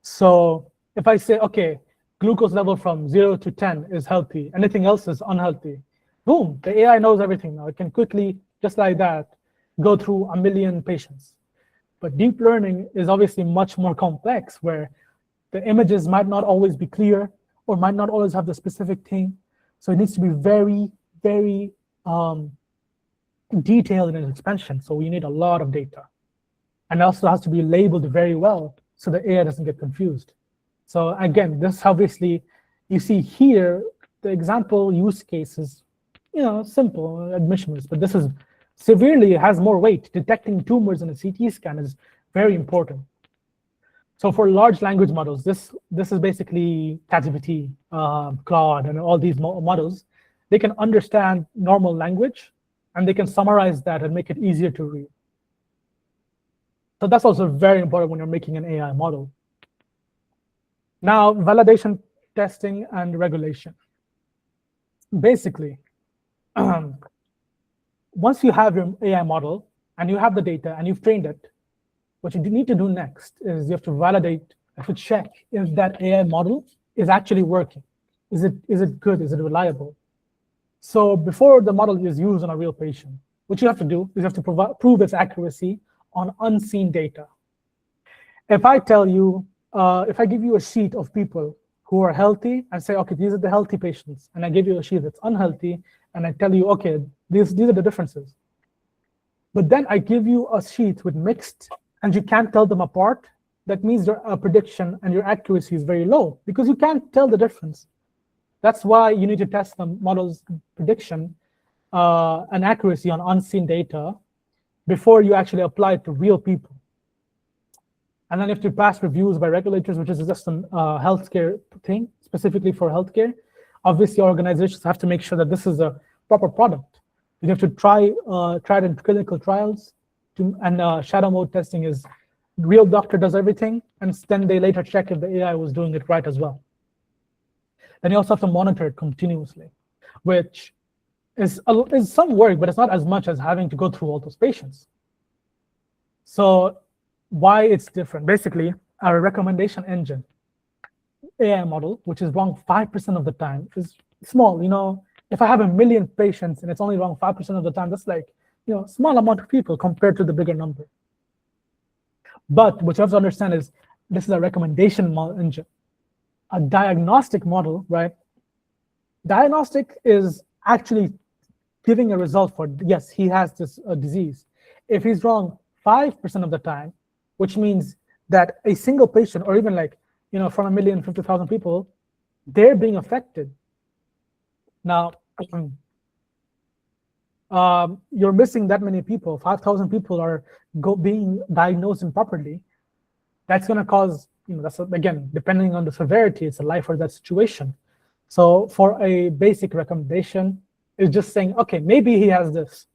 [SPEAKER 2] So if I say, okay, glucose level from 0 to 10 is healthy, anything else is unhealthy, boom, the AI knows everything now. It can quickly, just like that, go through 1 million patients. But deep learning is obviously much more complex, where the images might not always be clear or might not always have the specific thing. So it needs to be very, very detailed in its expansion. So you need a lot of data. And also has to be labeled very well so the AI doesn't get confused. So again, this obviously, you see here, the example use case is, simple, admission risk, but this is severely has more weight. Detecting tumors in a CT scan is very important. So for large language models, this is basically ChatGPT, Claude, and all these models. They can understand normal language, and they can summarize that and make it easier to read. So that's also very important when you're making an AI model. Now, validation, testing, and regulation. Basically, once you have your AI model and you have the data and you've trained it, what you need to do next is you have to validate, you have to check if that AI model is actually working. Is it good? Is it reliable? So before the model is used on a real patient, what you have to do is you have to prove its accuracy on unseen data. If I tell you, if I give you a sheet of people who are healthy and say, okay, these are the healthy patients, and I give you a sheet that's unhealthy, and I tell you, okay, these are the differences. But then I give you a sheet with mixed, and you can't tell them apart, that means your prediction and your accuracy is very low because you can't tell the difference. That's why you need to test the model's prediction and accuracy on unseen data before you actually apply it to real people. And then you have to pass reviews by regulators, which is just a healthcare thing, specifically for healthcare. Obviously, organizations have to make sure that this is a proper product. You have to try it in clinical trials, and shadow mode testing is the real doctor does everything, and then they later check if the AI was doing it right as well. Then you also have to monitor it continuously, which is some work, but it's not as much as having to go through all those patients. So why it's different? Basically, our recommendation engine AI model, which is wrong 5% of the time, is small. If I have 1 million patients and it's only wrong 5% of the time, that's like, small amount of people compared to the bigger number. But what you have to understand is this is a recommendation engine. A diagnostic model, right? Diagnostic is actually giving a result for, yes, he has this disease. If he's wrong 5% of the time, which means that a single patient, or even like, from 1,050,000 people, they're being affected. Now, you're missing that many people. 5,000 people are being diagnosed improperly. That's going to cause, that's again, depending on the severity, it's a life or death situation. So for a basic recommendation, it's just saying, okay, maybe he has this.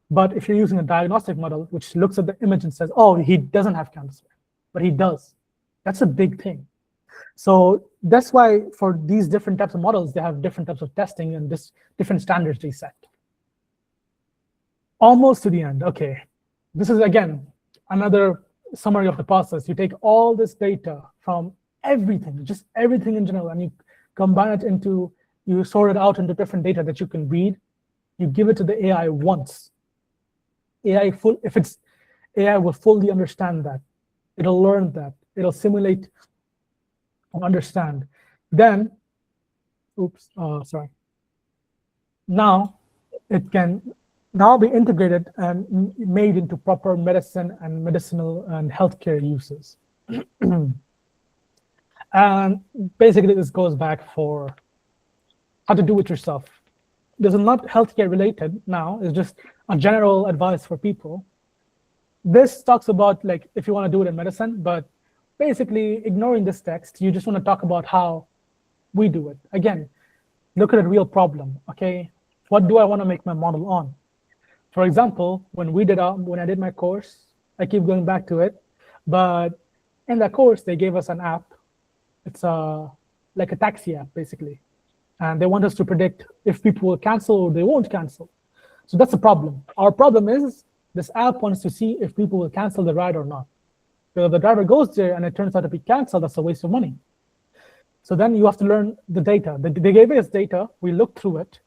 [SPEAKER 2] But if you're using a diagnostic model, which looks at the image and says, oh, he doesn't have cancer, but he does. That's a big thing. So that's why for these different types of models, they have different types of testing and this different standards they set. Almost to the end. Okay, this is again another summary of the process. You take all this data from everything, just everything in general, and you combine it into, you sort it out into different data that you can read. You give it to the AI once. AI will fully understand that. It'll learn that. It'll simulate and understand. Then, now it can now be integrated and made into proper medicine and medicinal and healthcare uses. And basically this goes back for how to do it yourself. This is not healthcare related now, it's just a general advice for people. This talks about like if you want to do it in medicine, but basically ignoring this text, you just want to talk about how we do it. Again, look at a real problem, okay? What do I want to make my model on? For example, when I did my course, I keep going back to it, but in that course, they gave us an app. It's like a taxi app, basically. And they want us to predict if people will cancel or they won't cancel. So that's the problem. Our problem is this app wants to see if people will cancel the ride or not. So if the driver goes there and it turns out to be canceled, that's a waste of money. So then you have to learn the data. They gave us data, we looked through it,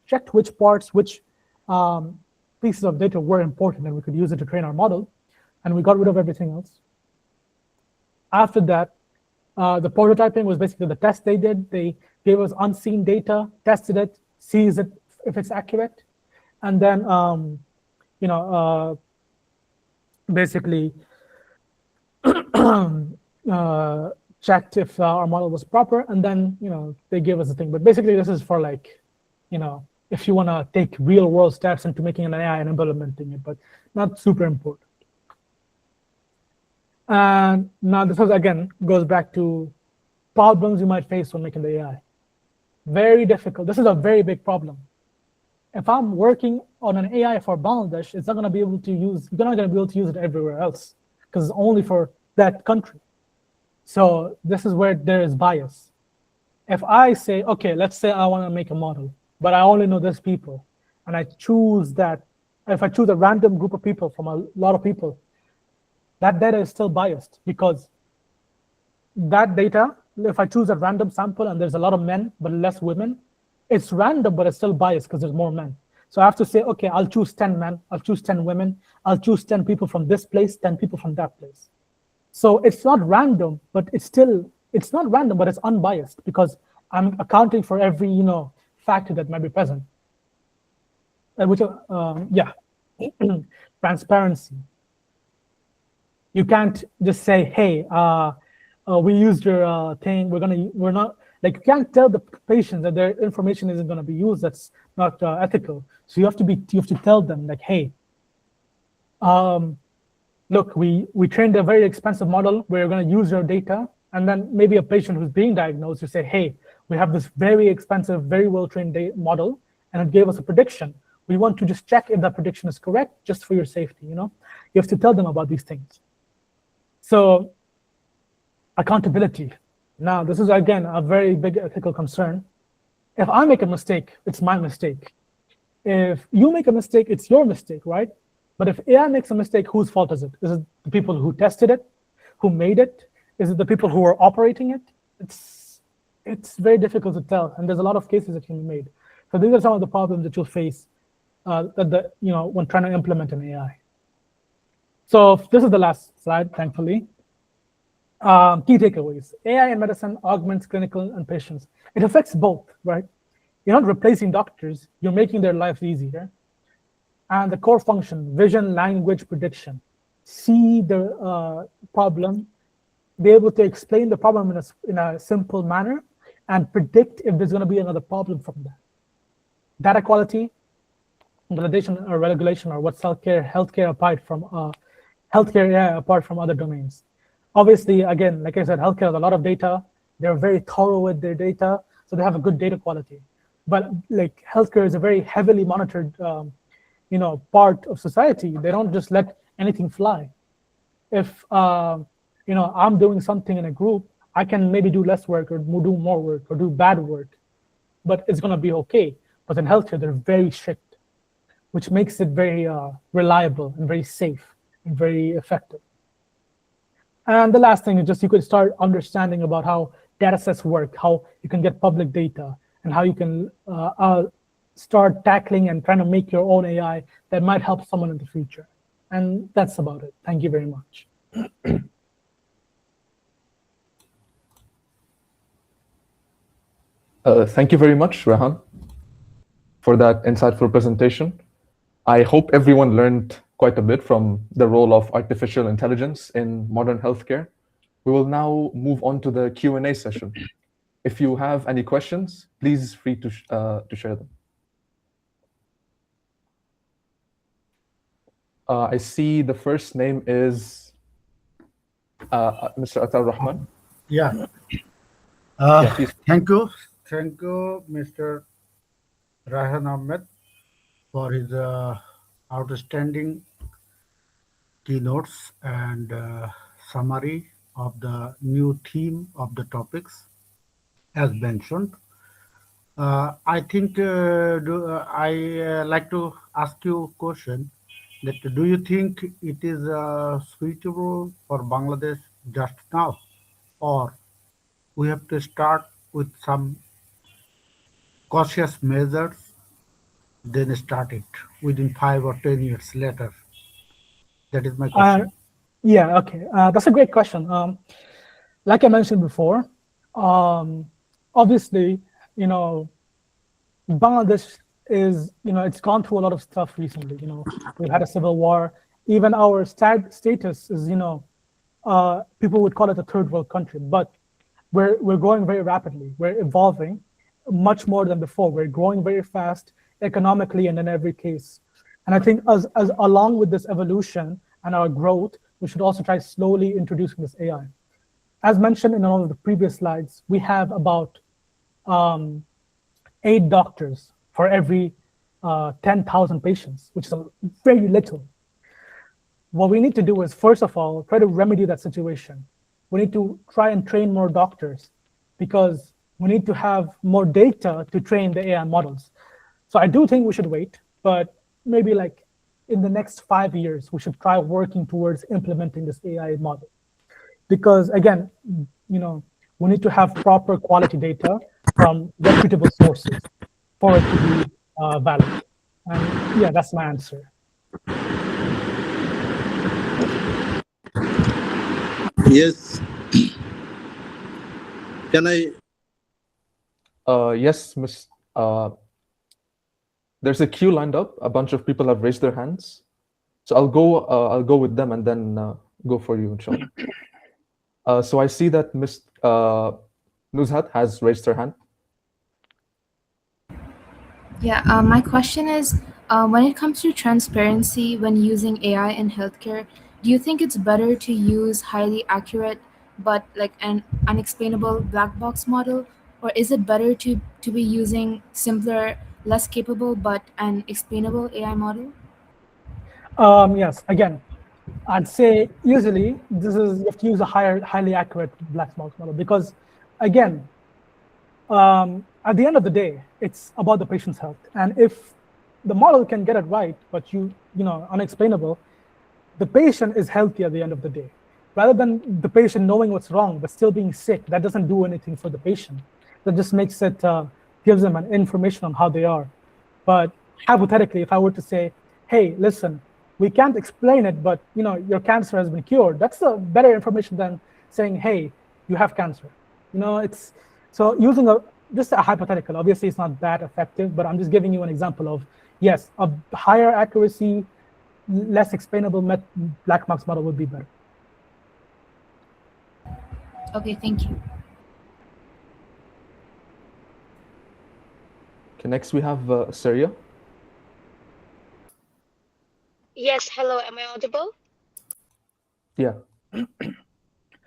[SPEAKER 2] checked which parts, which pieces of data were important and we could use it to train our model, and we got rid of everything else. After that, the prototyping was basically the test they did. They gave us unseen data, tested it, sees it if it's accurate, and then basically checked if our model was proper, and then they gave us the thing. But basically, this is for like if you want to take real world steps into making an AI and implementing it, but not super important. And now this again goes back to problems you might face when making the AI. Very difficult. This is a very big problem. If I'm working on an AI for Bangladesh, you're not going to be able to use it everywhere else because it's only for that country. So this is where there is bias. If I say, okay, let's say I want to make a model, but I only know these people, and I choose that, if I choose a random group of people from a lot of people, that data is still biased because that data, if I choose a random sample and there's a lot of men but less women, it's random, but it's still biased because there's more men. So I have to say, okay, I'll choose 10 men, I'll choose 10 women, I'll choose 10 people from this place, 10 people from that place. So it's not random, but it's not random, but it's unbiased because I'm accounting for every, factor that might be present. Transparency. You can't just say, hey, we used your thing, we're not, like, you can't tell the patient that their information isn't going to be used. That's not ethical. So you have to tell them, like, hey, look, we trained a very expensive model. We're going to use your data. And then maybe a patient who's being diagnosed, you say, hey, we have this very expensive, very well-trained model, and it gave us a prediction. We want to just check if that prediction is correct, just for your safety. You have to tell them about these things. So accountability. Now, this is, again, a very big ethical concern. If I make a mistake, it's my mistake. If you make a mistake, it's your mistake, right? But if AI makes a mistake, whose fault is it? Is it the people who tested it, who made it? Is it the people who are operating it? It's very difficult to tell, and there's a lot of cases that can be made. So these are some of the problems that you'll face when trying to implement an AI. So this is the last slide, thankfully. Key takeaways. AI in medicine augments clinical and patients. It affects both, right? You're not replacing doctors, you're making their lives easier. And the core function, vision, language, prediction. See the problem, be able to explain the problem in a simple manner, and predict if there's going to be another problem from that. Data quality, validation or regulation, or what's healthcare apart from healthcare AI apart from other domains. Obviously, again, like I said, healthcare has a lot of data. They're very thorough with their data, so they have a good data quality. But like healthcare is a very heavily monitored, part of society. They don't just let anything fly. If I'm doing something in a group, I can maybe do less work or do more work or do bad work, but it's going to be okay. But in healthcare, they're very strict, which makes it very reliable and very safe and very effective. And the last thing is just you could start understanding about how data sets work, how you can get public data, and how you can start tackling and trying to make your own AI that might help someone in the future. And that's about it. Thank you very much.
[SPEAKER 1] Thank you very much, Rayhan, for that insightful presentation. I hope everyone learned quite a bit from the role of artificial intelligence in modern healthcare. We will now move on to the Q&A session. If you have any questions, please free to share them. I see the first name is Mr. Atal Rahman.
[SPEAKER 4] Yeah.
[SPEAKER 1] Please.
[SPEAKER 4] Thank you, Mr. Rayhan Ahmed, for his outstanding keynotes and summary of the new theme of the topics as mentioned. I think I like to ask you a question that do you think it is suitable for Bangladesh just now, or we have to start with some cautious measures, then start it within 5 or 10 years later? That is my question.
[SPEAKER 2] Yeah, okay. That's a great question. Like I mentioned before, obviously, Bangladesh is, it's gone through a lot of stuff recently. We've had a civil war. Even our status is, people would call it a third world country, but we're growing very rapidly. We're evolving much more than before. We're growing very fast economically and in every case. And I think as along with this evolution and our growth, we should also try slowly introducing this AI. As mentioned in all of the previous slides, we have about 8 doctors for every 10,000 patients, which is very little. What we need to do is, first of all, try to remedy that situation. We need to try and train more doctors because we need to have more data to train the AI models. So I do think we should wait, but maybe like in the next 5 years, we should try working towards implementing this AI model. Because again, we need to have proper quality data from reputable sources for it to be valid. And yeah, that's my answer.
[SPEAKER 5] Yes. Can I?
[SPEAKER 1] Yes, Miss. There's a queue lined up. A bunch of people have raised their hands, so I'll go with them and then go for you, inshallah. So I see that Miss Nuzhat has raised her hand.
[SPEAKER 6] Yeah, my question is, when it comes to transparency when using AI in healthcare, do you think it's better to use highly accurate but like an unexplainable black box model, or is it better to be using simpler, less capable but an explainable AI model?
[SPEAKER 2] Yes, again, I'd say usually you have to use a highly accurate black box model because, again, at the end of the day, it's about the patient's health. And if the model can get it right, but unexplainable, the patient is healthy at the end of the day. Rather than the patient knowing what's wrong, but still being sick, that doesn't do anything for the patient. That just makes it, gives them an information on how they are. But hypothetically, if I were to say, hey, listen, we can't explain it, but your cancer has been cured, that's a better information than saying, hey, you have cancer. It's so using just a hypothetical. Obviously, it's not that effective, but I'm just giving you an example of, yes, a higher accuracy, less explainable black box model would be better.
[SPEAKER 6] Okay, thank you.
[SPEAKER 1] Okay, next we have Saria.
[SPEAKER 7] Yes, hello, am I audible?
[SPEAKER 1] Yeah.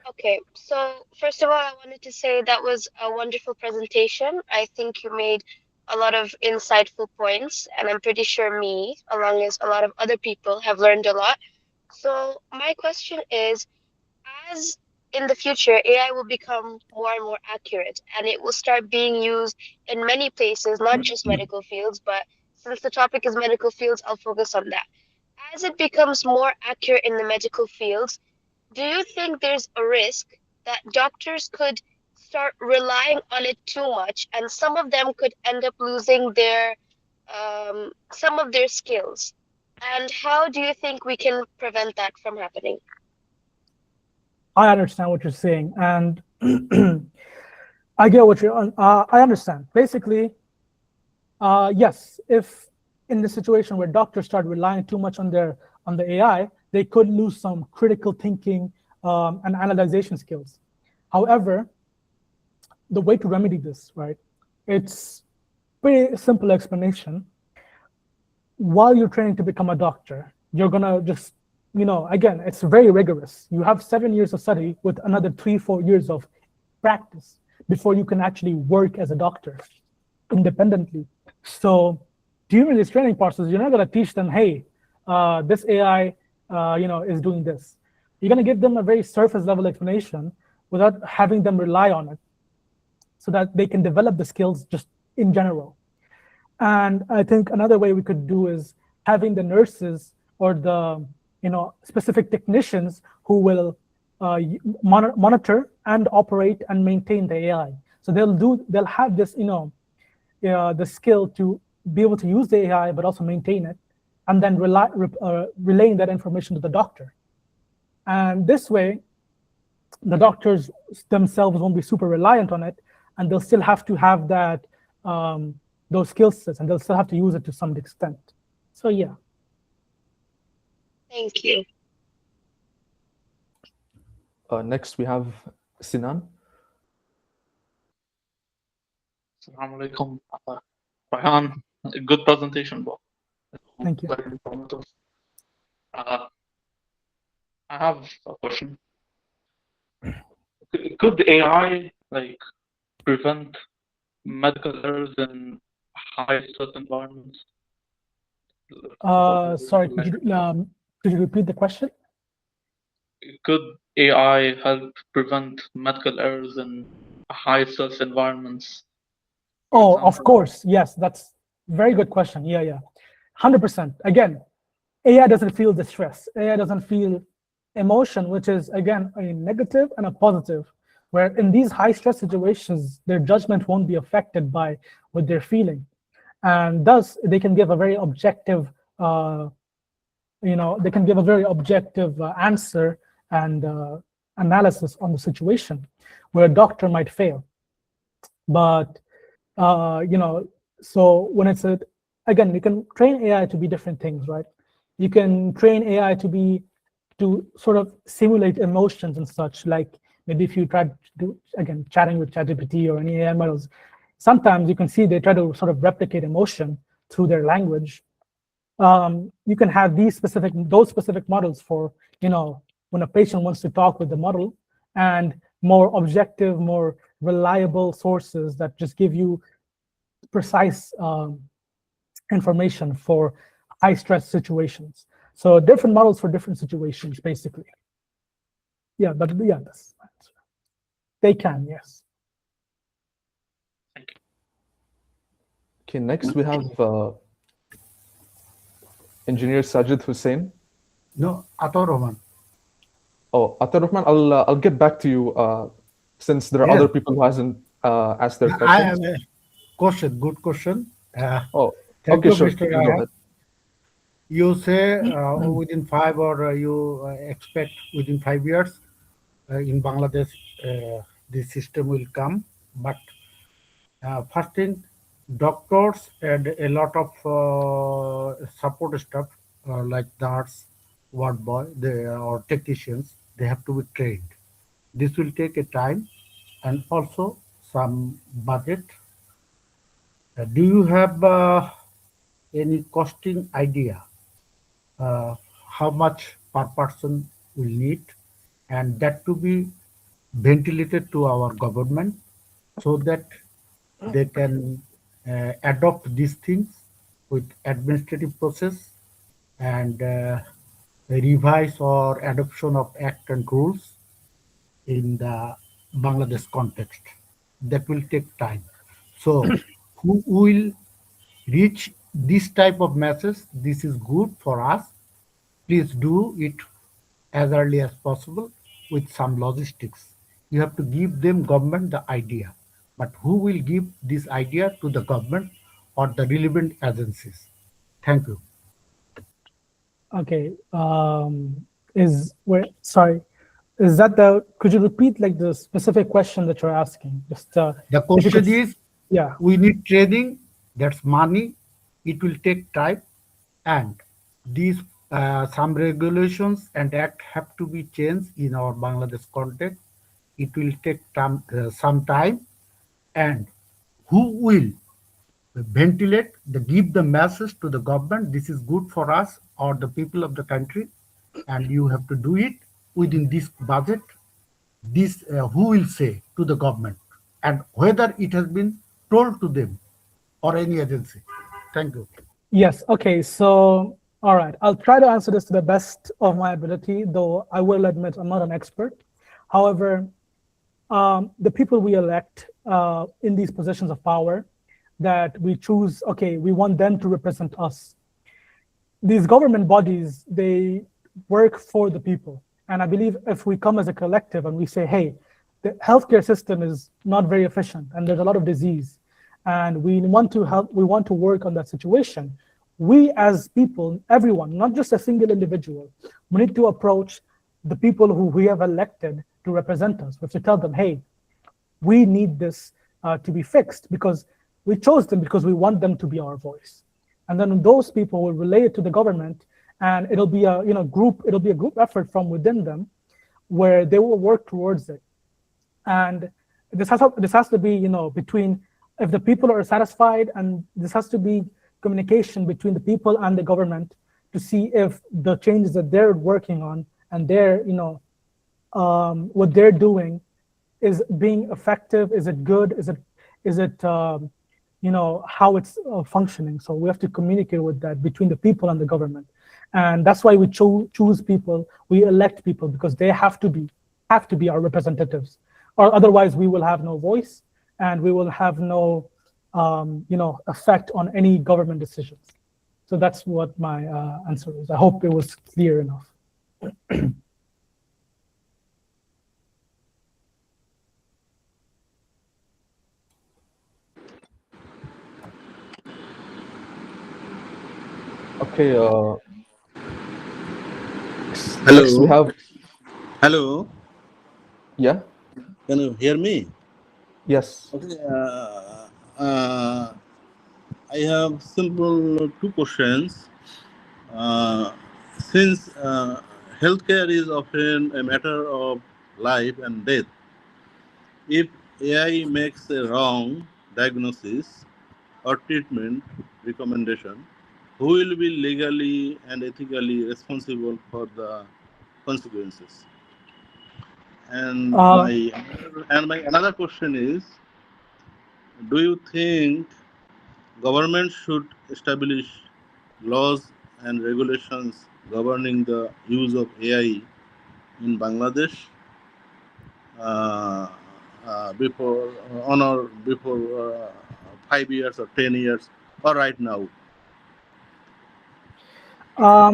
[SPEAKER 7] Okay, so first of all, I wanted to say that was a wonderful presentation. I think you made a lot of insightful points, and I'm pretty sure me, along as a lot of other people, have learned a lot. So my question is, as in the future, AI will become more and more accurate, and it will start being used in many places, not just medical fields, but since the topic is medical fields, I'll focus on that. As it becomes more accurate in the medical fields, do you think there's a risk that doctors could start relying on it too much, and some of them could end up losing their some of their skills? And how do you think we can prevent that from happening?
[SPEAKER 2] I understand what you're saying, and I get what you're. I understand. Basically, yes, if in the situation where doctors start relying too much on the AI, they could lose some critical thinking and analyzation skills. However, the way to remedy this, right? It's pretty simple explanation. While you're training to become a doctor, you're gonna just, again, it's very rigorous. You have 7 years of study with another 3-4 years of practice before you can actually work as a doctor independently. So during this training process, you're not gonna teach them, hey, this AI, is doing this. You're gonna give them a very surface level explanation without having them rely on it, so that they can develop the skills just in general. And I think another way we could do is having the nurses or the specific technicians who will monitor and operate and maintain the AI. So they'll have this the skill to be able to use the AI but also maintain it, and then relaying that information to the doctor. And this way, the doctors themselves won't be super reliant on it, and they'll still have to have that those skill sets, and they'll still have to use it to some extent. So yeah.
[SPEAKER 7] Thank you.
[SPEAKER 1] Next, we have Sinan.
[SPEAKER 8] Assalamu alaikum. Rayhan, good presentation, bro.
[SPEAKER 2] Thank you.
[SPEAKER 8] Very informative. I have a question. Could AI prevent medical errors in high stress environments?
[SPEAKER 2] Sorry, could you repeat the question?
[SPEAKER 8] Could AI help prevent medical errors in high stress environments?
[SPEAKER 2] Oh, of course, yes, that's a very good question. Yeah, 100%. Again, AI doesn't feel distress. AI doesn't feel emotion, which is, again, a negative and a positive, where in these high stress situations, their judgment won't be affected by what they're feeling. And thus, they can give a very objective, answer and analysis on the situation, where a doctor might fail. But, so when it's again, you can train AI to be different things, right? You can train AI to sort of simulate emotions and such, like maybe if you try to do, again, chatting with ChatGPT or any AI models, sometimes you can see they try to sort of replicate emotion through their language. You can have those specific models for, when a patient wants to talk with the model, and more objective, more reliable sources that just give you precise information for high stress situations. So different models for different situations, basically. Yeah, but yeah, that's my answer. They can, yes.
[SPEAKER 1] Okay, next we have Engineer Sajid Hussain.
[SPEAKER 4] No, Atar Rahman.
[SPEAKER 1] Oh, Atar Rahman, I'll get back to you since there are other people who hasn't asked their questions.
[SPEAKER 4] I have a question, good question.
[SPEAKER 1] Thank
[SPEAKER 4] Thank
[SPEAKER 1] you,
[SPEAKER 4] you,
[SPEAKER 1] sure.
[SPEAKER 4] Mr.
[SPEAKER 1] Go
[SPEAKER 4] Rayhan.
[SPEAKER 1] ahead.
[SPEAKER 4] You say within 5 or you expect within 5 years in Bangladesh this system will come. But first thing, doctors and a lot of support staff like nurse, ward boy, or technicians, they have to be trained. This will take a time and also some budget. Do you have any costing idea how much per person will need, and that to be ventilated to our government so that they can adopt these things with administrative process and revise or adoption of act and rules in the Bangladesh context. That will take time. So who will reach this type of message? This is good for us. Please do it as early as possible with some logistics. You have to give them government the idea. But who will give this idea to the government or the relevant agencies? Thank you.
[SPEAKER 2] Okay. Sorry. Is that could you repeat like the specific question that you're asking? Just
[SPEAKER 4] The question is,
[SPEAKER 2] yeah,
[SPEAKER 4] we need training, that's money, it will take time, and these some regulations and act have to be changed in our Bangladesh context. It will take some time, and who will ventilate, give the message to the government, this is good for us or the people of the country, and you have to do it within this budget. This who will say to the government, and whether it has been told to them or any agency. Thank you.
[SPEAKER 2] yes. Okay. So, all right. I'll try to answer this to the best of my ability, though I will admit I'm not an expert. However, the people we elect in these positions of power that we choose, okay, we want them to represent us. These government bodies, they work for the people. And I believe if we come as a collective and we say, hey, the healthcare system is not very efficient and there's a lot of disease, and we want to help, we want to work on that situation. We as people, everyone, not just a single individual, we need to approach the people who we have elected to represent us. We have to tell them, hey, we need this to be fixed because we chose them because we want them to be our voice. And then those people will relay it to the government, and it'll be a group effort from within them where they will work towards it. And this has to be between, if the people are satisfied, and this has to be communication between the people and the government to see if the changes that they're working on and they're what they're doing is being effective, is it good, is it how it's functioning. So we have to communicate with that between the people and the government. And that's why we choose people, we elect people, because they have to be our representatives, or otherwise we will have no voice and we will have no effect on any government decisions. So that's what my answer is. I hope it was clear enough.
[SPEAKER 1] Okay.
[SPEAKER 5] Hello.
[SPEAKER 1] Next we have.
[SPEAKER 5] Hello.
[SPEAKER 1] Yeah.
[SPEAKER 5] Can you hear me?
[SPEAKER 1] Yes.
[SPEAKER 5] Okay. I have simple two questions. Since healthcare is often a matter of life and death, if AI makes a wrong diagnosis or treatment recommendation, who will be legally and ethically responsible for the consequences? And my another question is, do you think government should establish laws and regulations governing the use of AI in Bangladesh uh, before 5 years or 10 years or right now?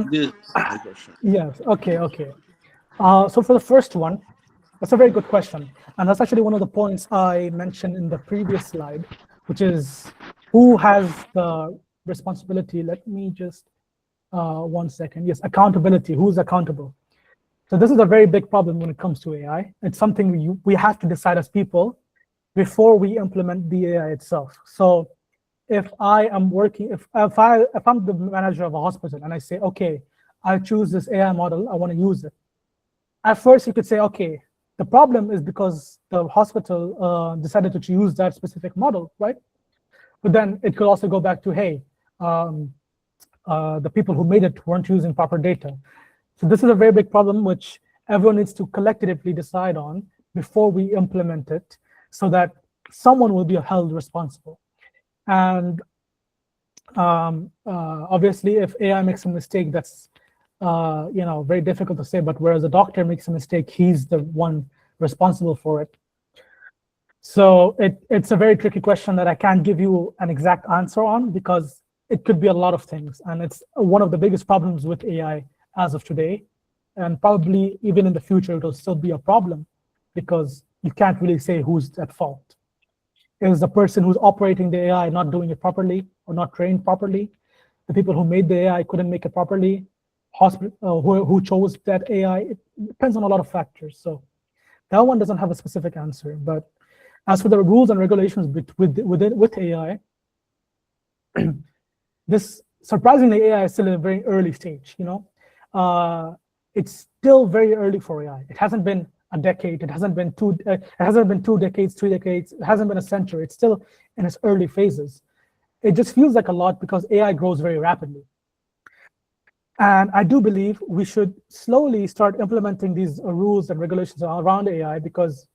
[SPEAKER 5] This is my question.
[SPEAKER 2] Yes. Okay. So for the first one, that's a very good question. And that's actually one of the points I mentioned in the previous slide, which is who has the responsibility. Let me just, 1 second. Yes, accountability, who's accountable. So this is a very big problem when it comes to AI. It's something we have to decide as people before we implement the AI itself. So if I am working, if I'm the manager of a hospital and I say, okay, I choose this AI model, I want to use it. At first you could say, okay, the problem is because the hospital decided to use that specific model, right? But then it could also go back to, hey, the people who made it weren't using proper data. So this is a very big problem which everyone needs to collectively decide on before we implement it, so that someone will be held responsible. And obviously, if AI makes a mistake, that's very difficult to say. But whereas a doctor makes a mistake, he's the one responsible for it. So it's a very tricky question that I can't give you an exact answer on, because it could be a lot of things. And it's one of the biggest problems with AI as of today. And probably even in the future, it'll still be a problem, because you can't really say who's at fault. Is the person who's operating the AI not doing it properly or not trained properly? The people who made the AI couldn't make it properly? Who chose that AI? It depends on a lot of factors. So that one doesn't have a specific answer. But as for the rules and regulations with AI, this surprisingly, AI is still in a very early stage. It's still very early for AI. It hasn't been a decade. It hasn't been 2 decades, 3 decades. It hasn't been a century. It's still in its early phases. It just feels like a lot because AI grows very rapidly. And I do believe we should slowly start implementing these rules and regulations around AI, because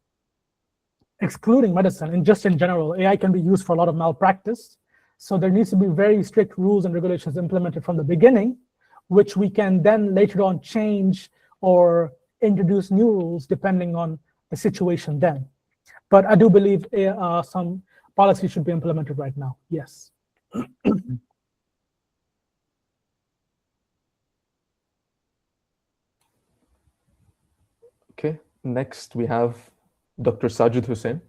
[SPEAKER 2] excluding medicine and just in general, AI can be used for a lot of malpractice. So there needs to be very strict rules and regulations implemented from the beginning, which we can then later on change or introduce new rules depending on the situation then. But I do believe some policy should be implemented right now, yes.
[SPEAKER 1] Okay, next we have Dr. Sajid Hussain.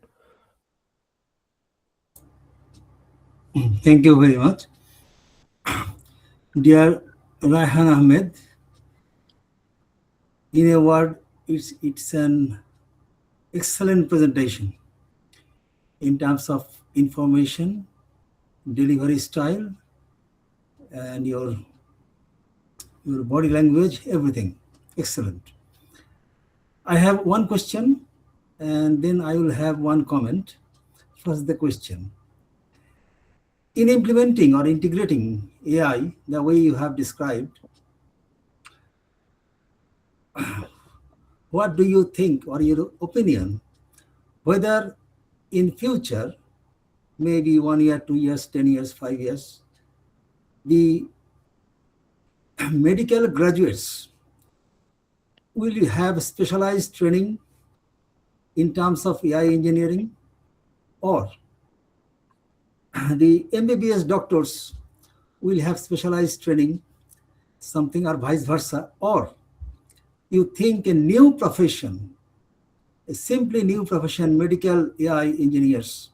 [SPEAKER 9] Thank you very much. Dear Rayhan Ahmed, in a word, it's an excellent presentation in terms of information, delivery style, and your body language, everything. Excellent. I have one question, and then I will have one comment. First, the question. In implementing or integrating AI, the way you have described, what do you think, or your opinion, whether in future, maybe 1 year, 2 years, 10 years, 5 years, the medical graduates will have specialized training in terms of AI engineering, or the MBBS doctors will have specialized training, something, or vice versa, or you think a new profession, a simply new profession, medical AI engineers,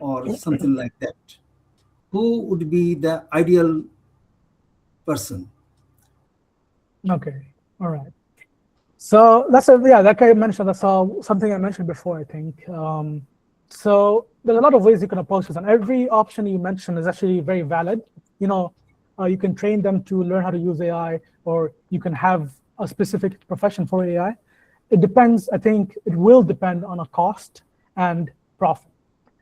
[SPEAKER 9] or something like that, who would be the ideal person?
[SPEAKER 2] Okay, all right. So that's like I mentioned, that's something I mentioned before, I think. So there's a lot of ways you can approach this, and every option you mentioned is actually very valid. You can train them to learn how to use AI, or you can have a specific profession for AI. It depends, I think it will depend on a cost and profit.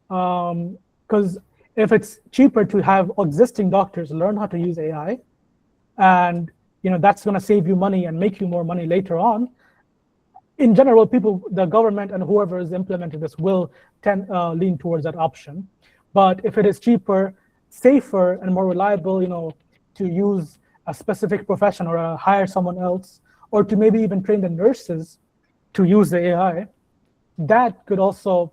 [SPEAKER 2] Because if it's cheaper to have existing doctors learn how to use AI, and that's going to save you money and make you more money later on, in general, people, the government and whoever is implementing this will lean towards that option. But if it is cheaper, safer, and more reliable, to use a specific profession, or hire someone else, or to maybe even train the nurses to use the AI, that could also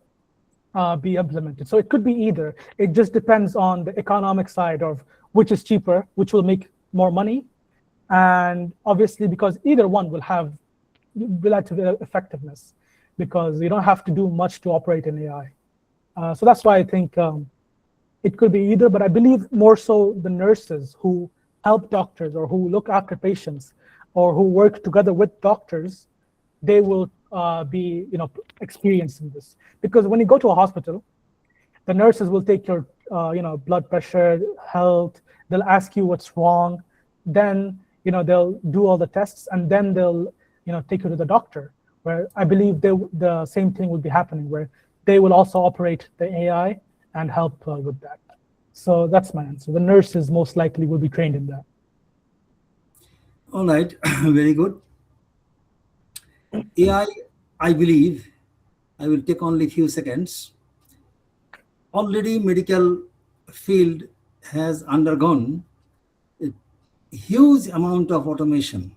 [SPEAKER 2] be implemented. So it could be either. It just depends on the economic side of which is cheaper, which will make more money. And obviously, because either one will have relative effectiveness, because you don't have to do much to operate in AI. So that's why I think it could be either, but I believe more so the nurses who help doctors, or who look after patients, or who work together with doctors, they will be experiencing this. Because when you go to a hospital, the nurses will take your blood pressure, health, they'll ask you what's wrong, then they'll do all the tests, and then they'll take you to the doctor, where I believe the same thing will be happening, where they will also operate the AI and help with that. So that's my answer. The nurses most likely will be trained in that.
[SPEAKER 9] All right, very good. AI, I believe, I will take only a few seconds. Already medical field has undergone a huge amount of automation.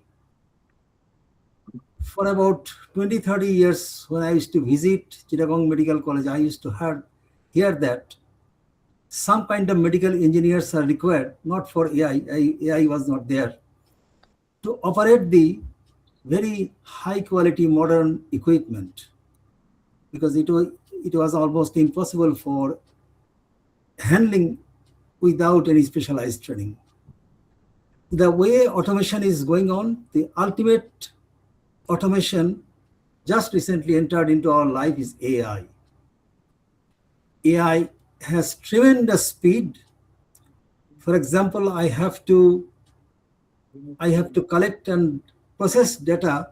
[SPEAKER 9] for about 20, 30 years, when I used to visit Chittagong Medical College, I used to hear that some kind of medical engineers are required, not for AI, AI was not there, to operate the very high quality modern equipment, because it was almost impossible for handling without any specialized training. The way automation is going on, the ultimate automation just recently entered into our life is AI. AI has tremendous speed. For example, I have to collect and process data,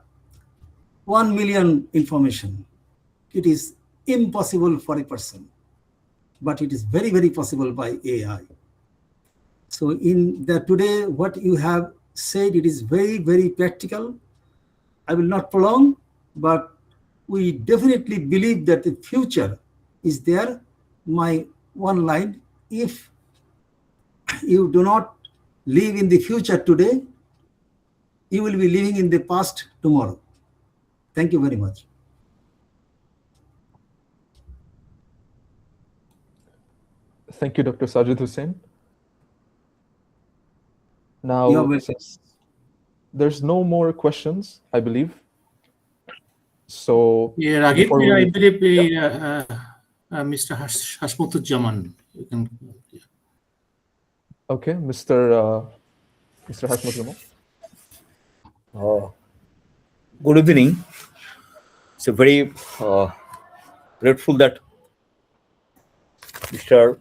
[SPEAKER 9] 1 million information. It is impossible for a person, but it is very, very possible by AI. So in the today, what you have said, it is very, very practical. I will not prolong, but we definitely believe that the future is there. My one line, if you do not live in the future today, you will be living in the past tomorrow. Thank you very much.
[SPEAKER 1] Thank you, Dr. Sajid Hussain.
[SPEAKER 9] You're
[SPEAKER 1] Now,
[SPEAKER 9] welcome.
[SPEAKER 1] since there's no more questions, I believe. So
[SPEAKER 10] Yeah, Ragib,
[SPEAKER 1] before
[SPEAKER 10] I
[SPEAKER 1] we,
[SPEAKER 10] believe Mr. Hashmutuzzaman. You can.
[SPEAKER 1] okay, Mr. Hashmut.
[SPEAKER 11] Good evening. It's a very grateful that Mr.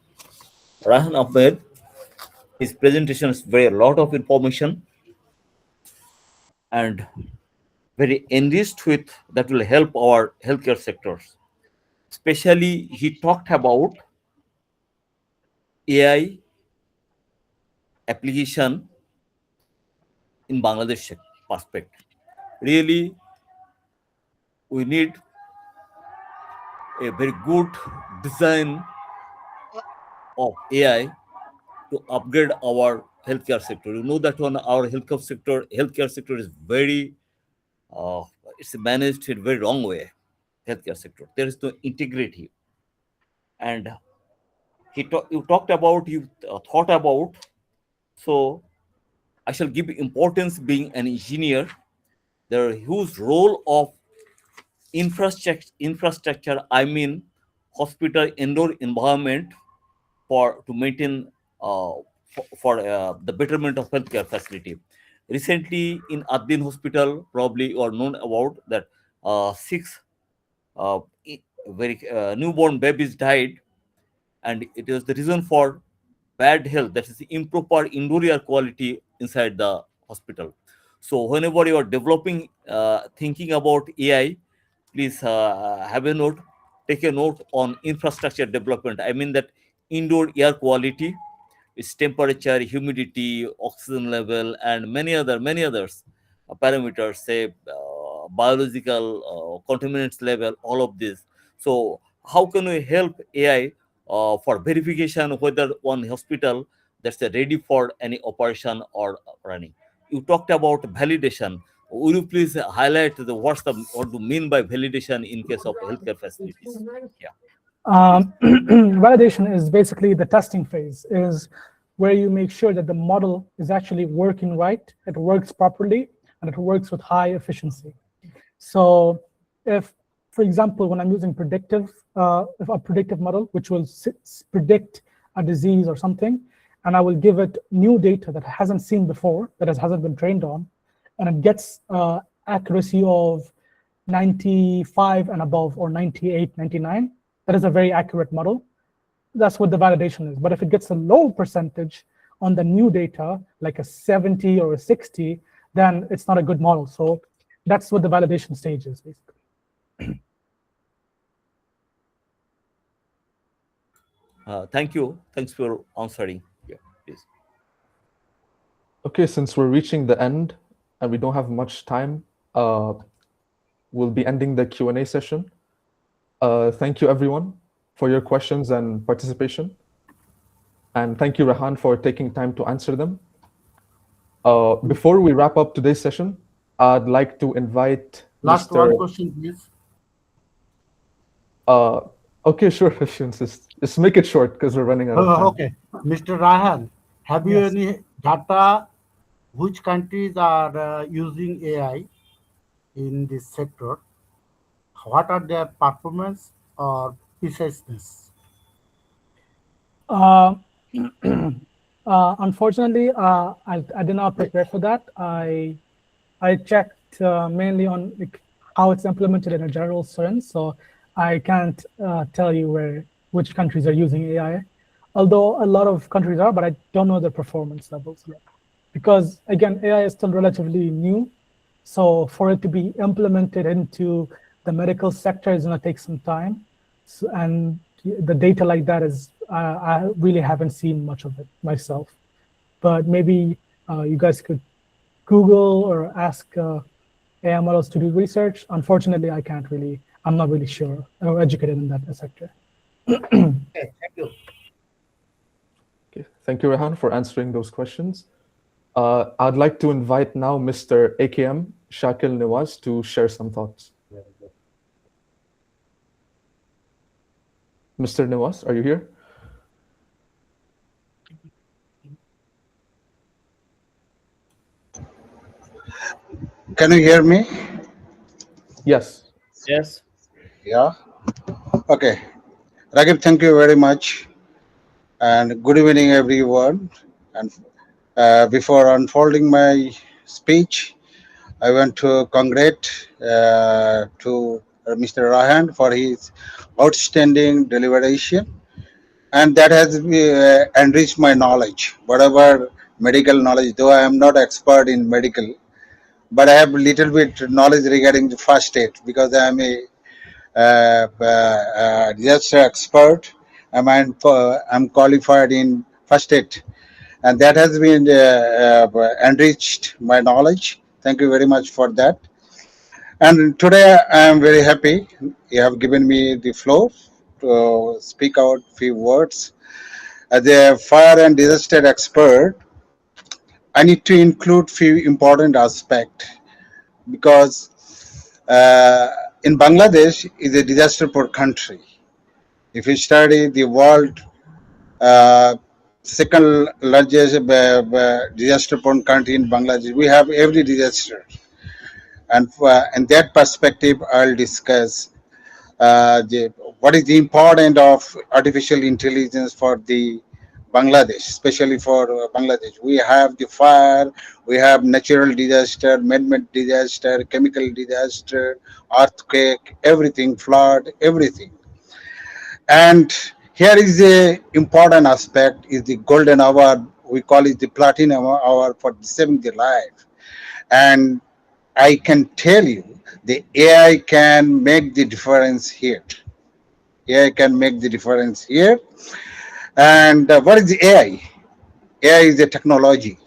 [SPEAKER 11] Rayhan Ahmed, his presentation is very a lot of information and very enriched with that will help our healthcare sectors. Especially, he talked about AI application in Bangladesh perspective. Really, we need a very good design of AI to upgrade our healthcare sector. You know that on our healthcare sector is very it's managed in a very wrong way. Healthcare sector, there is no integrity, and you thought about. So I shall give importance being an engineer. There are huge role of infrastructure. I mean, hospital indoor environment to maintain for the betterment of healthcare facility. Recently, in Adin Hospital, probably you are known about that 6 very newborn babies died, and it is the reason for bad health, that is improper indoor air quality inside the hospital. So whenever you are developing thinking about AI, please have a note, take a note on infrastructure development. I mean that indoor air quality, its temperature, humidity, oxygen level, and many others parameters, say biological contaminants level, all of this. So how can we help AI for verification whether one hospital that's ready for any operation or running? You talked about validation. Will you please highlight what do you mean by validation in case of healthcare facilities? Yeah.
[SPEAKER 2] Validation is basically the testing phase, is where you make sure that the model is actually working right, it works properly, and it works with high efficiency. So if, for example, when I'm using if a predictive model, which will predict a disease or something, and I will give it new data that it hasn't seen before, that it hasn't been trained on, and it gets accuracy of 95 and above, or 98, 99, that is a very accurate model. That's what the validation is. But if it gets a low percentage on the new data, like a 70 or a 60, then it's not a good model. So that's what the validation stage is, basically.
[SPEAKER 11] Thank you. Thanks for answering. Yeah, please.
[SPEAKER 1] Okay, since we're reaching the end and we don't have much time, we'll be ending the Q&A session. Thank you, everyone, for your questions and participation. And thank you, Rayhan, for taking time to answer them. Before we wrap up today's session, I'd like to invite
[SPEAKER 4] Last
[SPEAKER 1] Mr.
[SPEAKER 4] one question, please.
[SPEAKER 1] Okay, sure, if you insist. Just make it short because we're running out of time.
[SPEAKER 4] Okay. Mr. Rayhan, have you
[SPEAKER 2] Yes.
[SPEAKER 4] any data which countries are using AI in this sector? What are their performance or preciseness?
[SPEAKER 2] Unfortunately, I did not prepare for that. I checked mainly on like, how it's implemented in a general sense, so I can't tell you which countries are using AI. Although a lot of countries are, but I don't know the performance levels yet. Because again, AI is still relatively new, so for it to be implemented into the medical sector is going to take some time. So, and the data like that is, I really haven't seen much of it myself. But maybe you guys could Google or ask AI models to do research. Unfortunately, I can't really, I'm not really sure or educated in that sector.
[SPEAKER 4] Okay, thank you.
[SPEAKER 1] Okay, thank you, Rayhan, for answering those questions. I'd like to invite now Mr. AKM Shakil Nawaz to share some thoughts. Mr. Nawaz, are you here?
[SPEAKER 12] Can you hear me?
[SPEAKER 1] Yes.
[SPEAKER 11] Yes.
[SPEAKER 12] Yeah. Okay. Ragib, thank you very much. And good evening, everyone. And before unfolding my speech, I want to congratulate to Mr. Rayhan for his outstanding deliberation. And that has enriched my knowledge, whatever medical knowledge, though I am not expert in medical, but I have little bit knowledge regarding the first aid because I am a disaster expert. I'm qualified in first aid, and that has been enriched my knowledge. Thank you very much for that. And today I am very happy you have given me the floor to speak out few words. As a fire and disaster expert, I need to include few important aspects because in Bangladesh is a disaster poor country. If you study the world second largest disaster prone country in Bangladesh, we have every disaster. And in that perspective, I'll discuss what is the importance of artificial intelligence for the Bangladesh, especially for Bangladesh. We have the fire, we have natural disaster, man-made disaster, chemical disaster, earthquake, everything, flood, everything. And here is a important aspect is the golden hour. We call it the platinum hour for saving the life. And I can tell you the AI can make the difference here. AI can make the difference here. And what is the AI? AI is a technology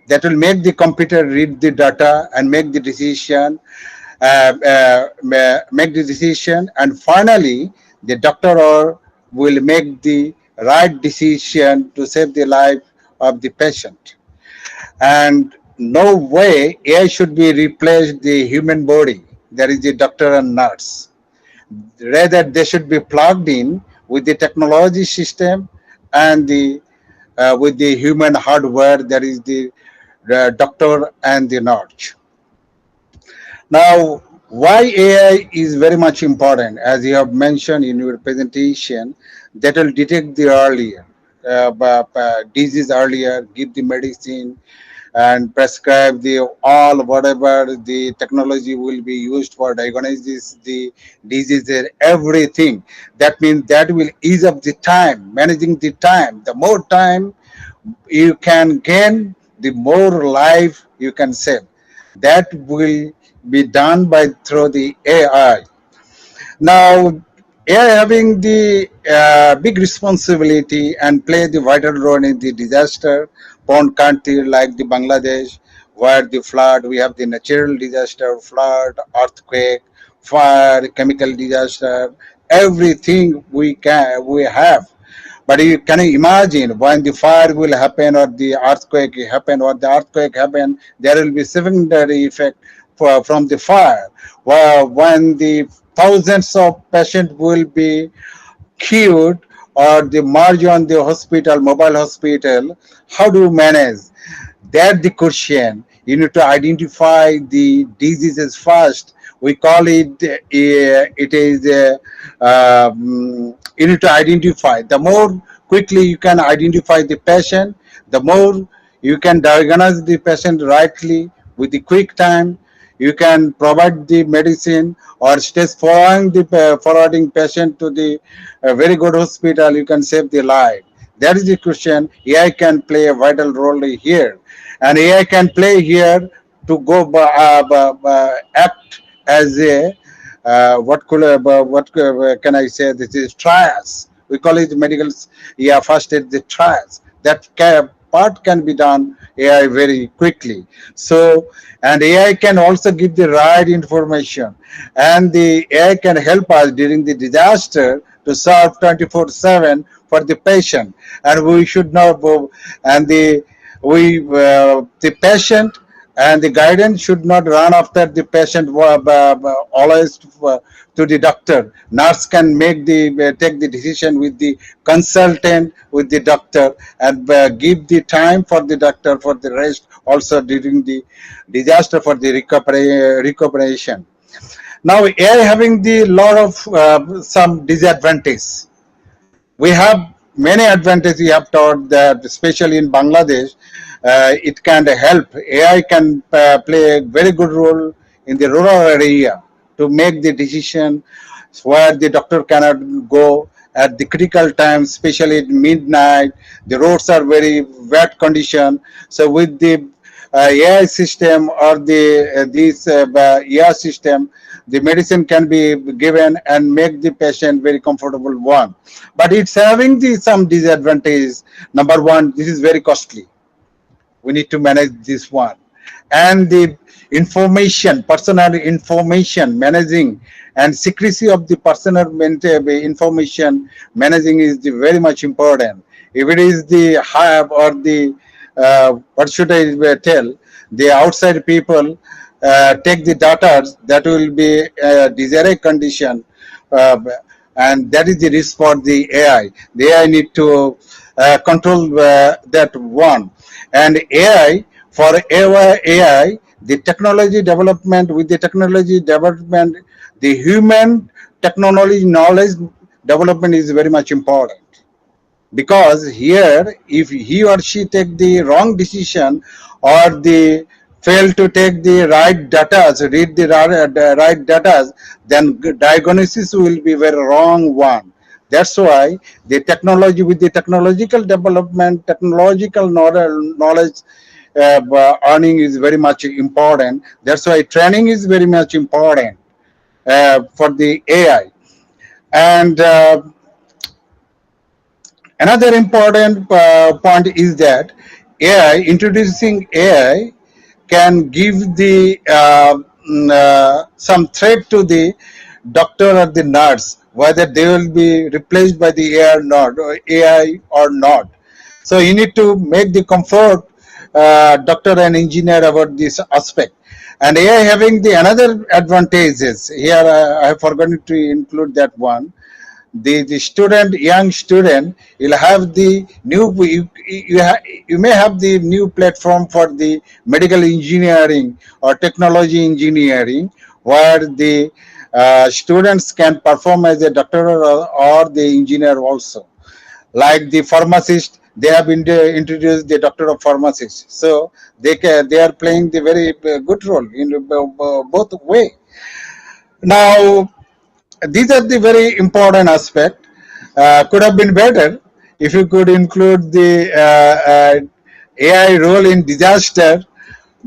[SPEAKER 12] that will make the computer read the data and make the decision, and finally the doctor or will make the right decision to save the life of the patient. And no way AI should be replaced the human body. There is the doctor and nurse. Rather, they should be plugged in with the technology system and the with the human hardware. That is the doctor and the nurse. Now, why AI is very much important, as you have mentioned in your presentation, that will detect the earlier disease earlier, give the medicine, and prescribe the all whatever the technology will be used for diagnosis the disease and everything. That means that will ease up the time, managing the time. The more time you can gain, the more life you can save. That will be done by through the AI. Now, AI having the big responsibility and play the vital role in the disaster prone country like the Bangladesh, where the flood, we have the natural disaster, flood, earthquake, fire, chemical disaster, everything we have. But you can imagine when the fire will happen or the earthquake happen or the earthquake happen, there will be secondary effect from the fire, when the thousands of patients will be cured or the merge on the hospital, mobile hospital, how do you manage? That's the question. You need to identify the diseases first. We call it, it is, you need to identify. The more quickly you can identify the patient, the more you can diagnose the patient rightly with the quick time. You can provide the medicine or stage forwarding patient to the very good hospital. You can save the life. That is the question. AI can play a vital role here, and AI can play here to go act as a can I say? This is trials. We call it medical. Yeah, first aid the trials. Part can be done AI very quickly. So, and AI can also give the right information, and the AI can help us during the disaster to serve 24/7 for the patient. And we should know, and the patient and the guidance should not run after the patient always to the doctor. Nurse can make the take the decision with the consultant, with the doctor, and give the time for the doctor for the rest also during the disaster for the recuperation. Now AI having the lot of some disadvantages. We have many advantages. We have taught that, especially in Bangladesh, it can help. AI can play a very good role in the rural area to make the decision where the doctor cannot go at the critical time, especially at midnight. The roads are very wet condition. So with the AI system or the this AI system, the medicine can be given and make the patient very comfortable one. But it's having some disadvantages. Number one, this is very costly. We need to manage this one. And the information, personal information managing and secrecy of the personal information managing is very much important. If it is the hub or the, what should I tell, the outside people take the data, that will be a desired condition, and that is the risk for the AI. The AI need to control that one. And AI, for AI, the technology development, with the technology development, the human technology knowledge development is very much important. Because here, if he or she take the wrong decision or the fail to take the right data, read the right data, then diagnosis will be very wrong one. That's why the technology, with the technological development, technological knowledge earning is very much important. That's why training is very much important for the AI. And another important point is that introducing AI can give the some threat to the doctor or the nurse, whether they will be replaced by the AI or not. So you need to make the comfort doctor and engineer about this aspect. And AI having the another advantages here, I have forgotten to include that one. The student, young student, will have the new, you may have the new platform for the medical engineering or technology engineering, where the students can perform as a doctor or the engineer also. Like the pharmacist, they have introduced the doctor of pharmacist. So they are playing the very good role in both way. Now, these are the very important aspect. Could have been better if you could include the AI role in disaster,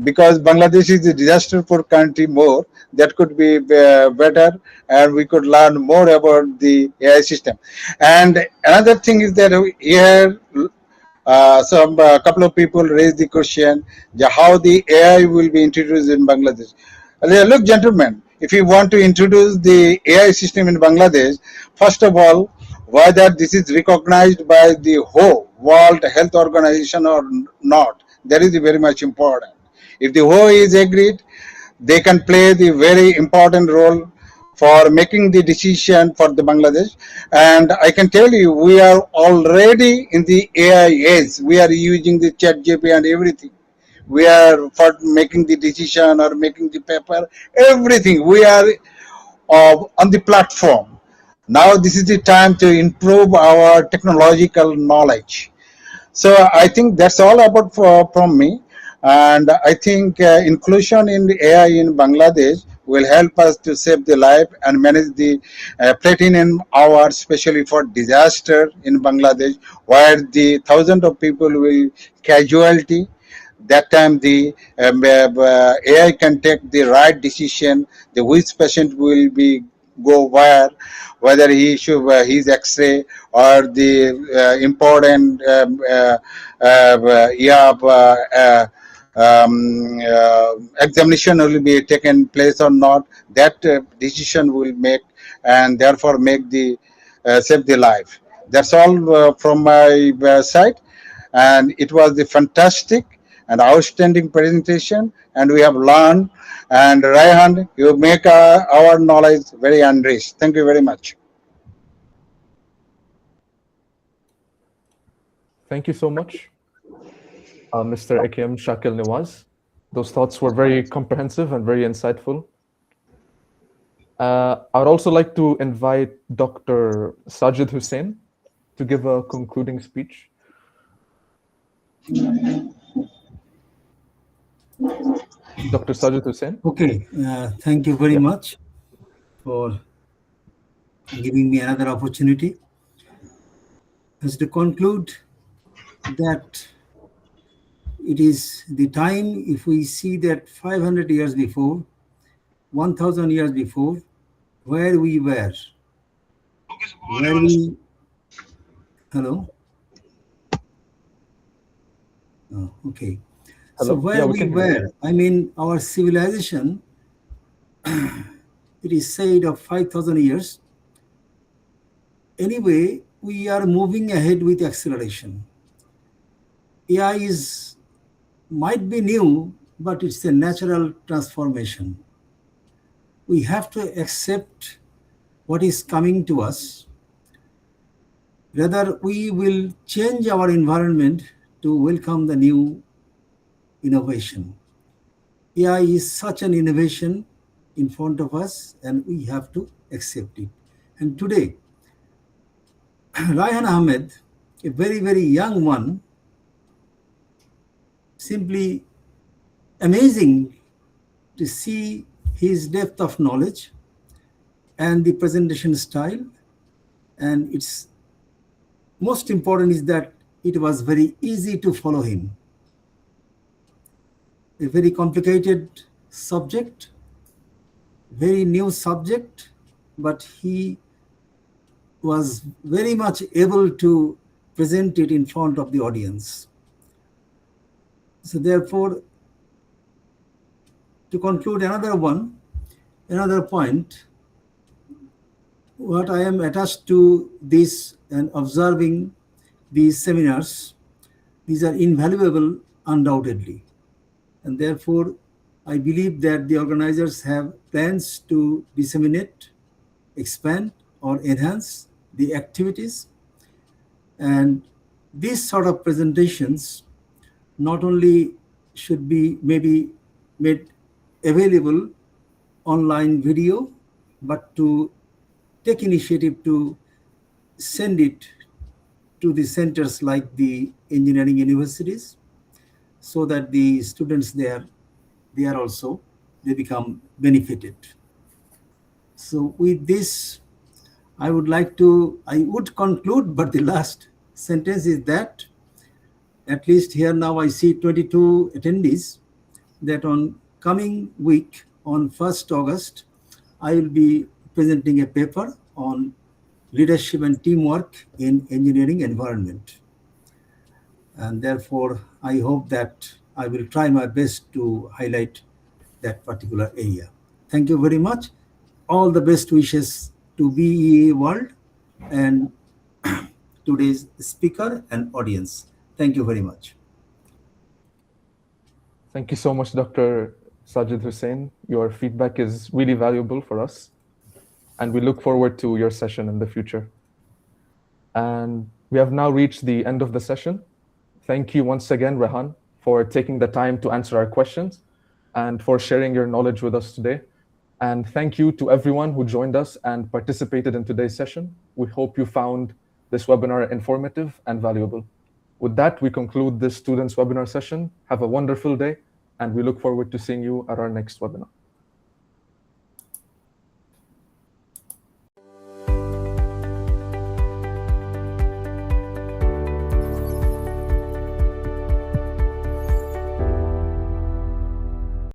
[SPEAKER 12] because Bangladesh is a disaster-poor country more. That could be better, and we could learn more about the AI system. And another thing is that here, some couple of people raised the question, how the AI will be introduced in Bangladesh. Look, gentlemen, if you want to introduce the AI system in Bangladesh, first of all, whether this is recognized by the whole World Health Organization or not, that is very much important. If the WHO is agreed, they can play the very important role for making the decision for the Bangladesh. And I can tell you, we are already in the AI age. We are using the chat GP and everything. We are for making the decision or making the paper, everything. We are on the platform. Now this is the time to improve our technological knowledge. So I think that's all about from me. And I think inclusion in the AI in Bangladesh will help us to save the life and manage the platinum hour, especially for disaster in Bangladesh, where the thousands of people will casualty. That time the AI can take the right decision, the which patient will be go whether he should his X-ray or the important examination will be taken place or not. That decision will make and therefore make the save the life. That's all from my side, and it was the fantastic and outstanding presentation, and we have learned. And Rayhan, you make our knowledge very enriched. Thank you very much.
[SPEAKER 1] Thank you so much, Mr. Akim Shakil Nawaz. Those thoughts were very comprehensive and very insightful. I would also like to invite Dr. Sajid Hussain to give a concluding speech. Dr. Sajid Hussain.
[SPEAKER 9] Okay, thank you very much for giving me another opportunity. As to conclude that it is the time, if we see that 500 years before, 1000 years before, where we were, hello? Oh, okay.
[SPEAKER 1] Hello?
[SPEAKER 9] So where we were, I mean, our civilization, it is said of 5,000 years. Anyway, we are moving ahead with acceleration. AI might be new, but it's a natural transformation. We have to accept what is coming to us. Rather, we will change our environment to welcome the new innovation. AI is such an innovation in front of us, and we have to accept it. And today, Rayhan Ahmed, a very, very young one, simply amazing to see his depth of knowledge and the presentation style. And it's most important is that it was very easy to follow him. A very complicated subject, very new subject, but he was very much able to present it in front of the audience. So therefore, to conclude another point, what I am attached to this and observing these seminars, these are invaluable undoubtedly. And therefore, I believe that the organizers have plans to disseminate, expand, or enhance the activities. And these sort of presentations not only should be maybe made available online video, but to take initiative to send it to the centers like the engineering universities, so that the students there, they become benefited. So with this, I would conclude, but the last sentence is that at least here now I see 22 attendees, that on coming week on 1st August, I will be presenting a paper on leadership and teamwork in engineering environment. And therefore, I hope that I will try my best to highlight that particular area. Thank you very much. All the best wishes to BEAWorld and today's speaker and audience. Thank you very much.
[SPEAKER 1] Thank you so much, Dr. Sajid Hussain. Your feedback is really valuable for us, and we look forward to your session in the future. And we have now reached the end of the session. Thank you once again, Rayhan, for taking the time to answer our questions and for sharing your knowledge with us today. And thank you to everyone who joined us and participated in today's session. We hope you found this webinar informative and valuable. With that, we conclude this students' webinar session. Have a wonderful day, and we look forward to seeing you at our next webinar.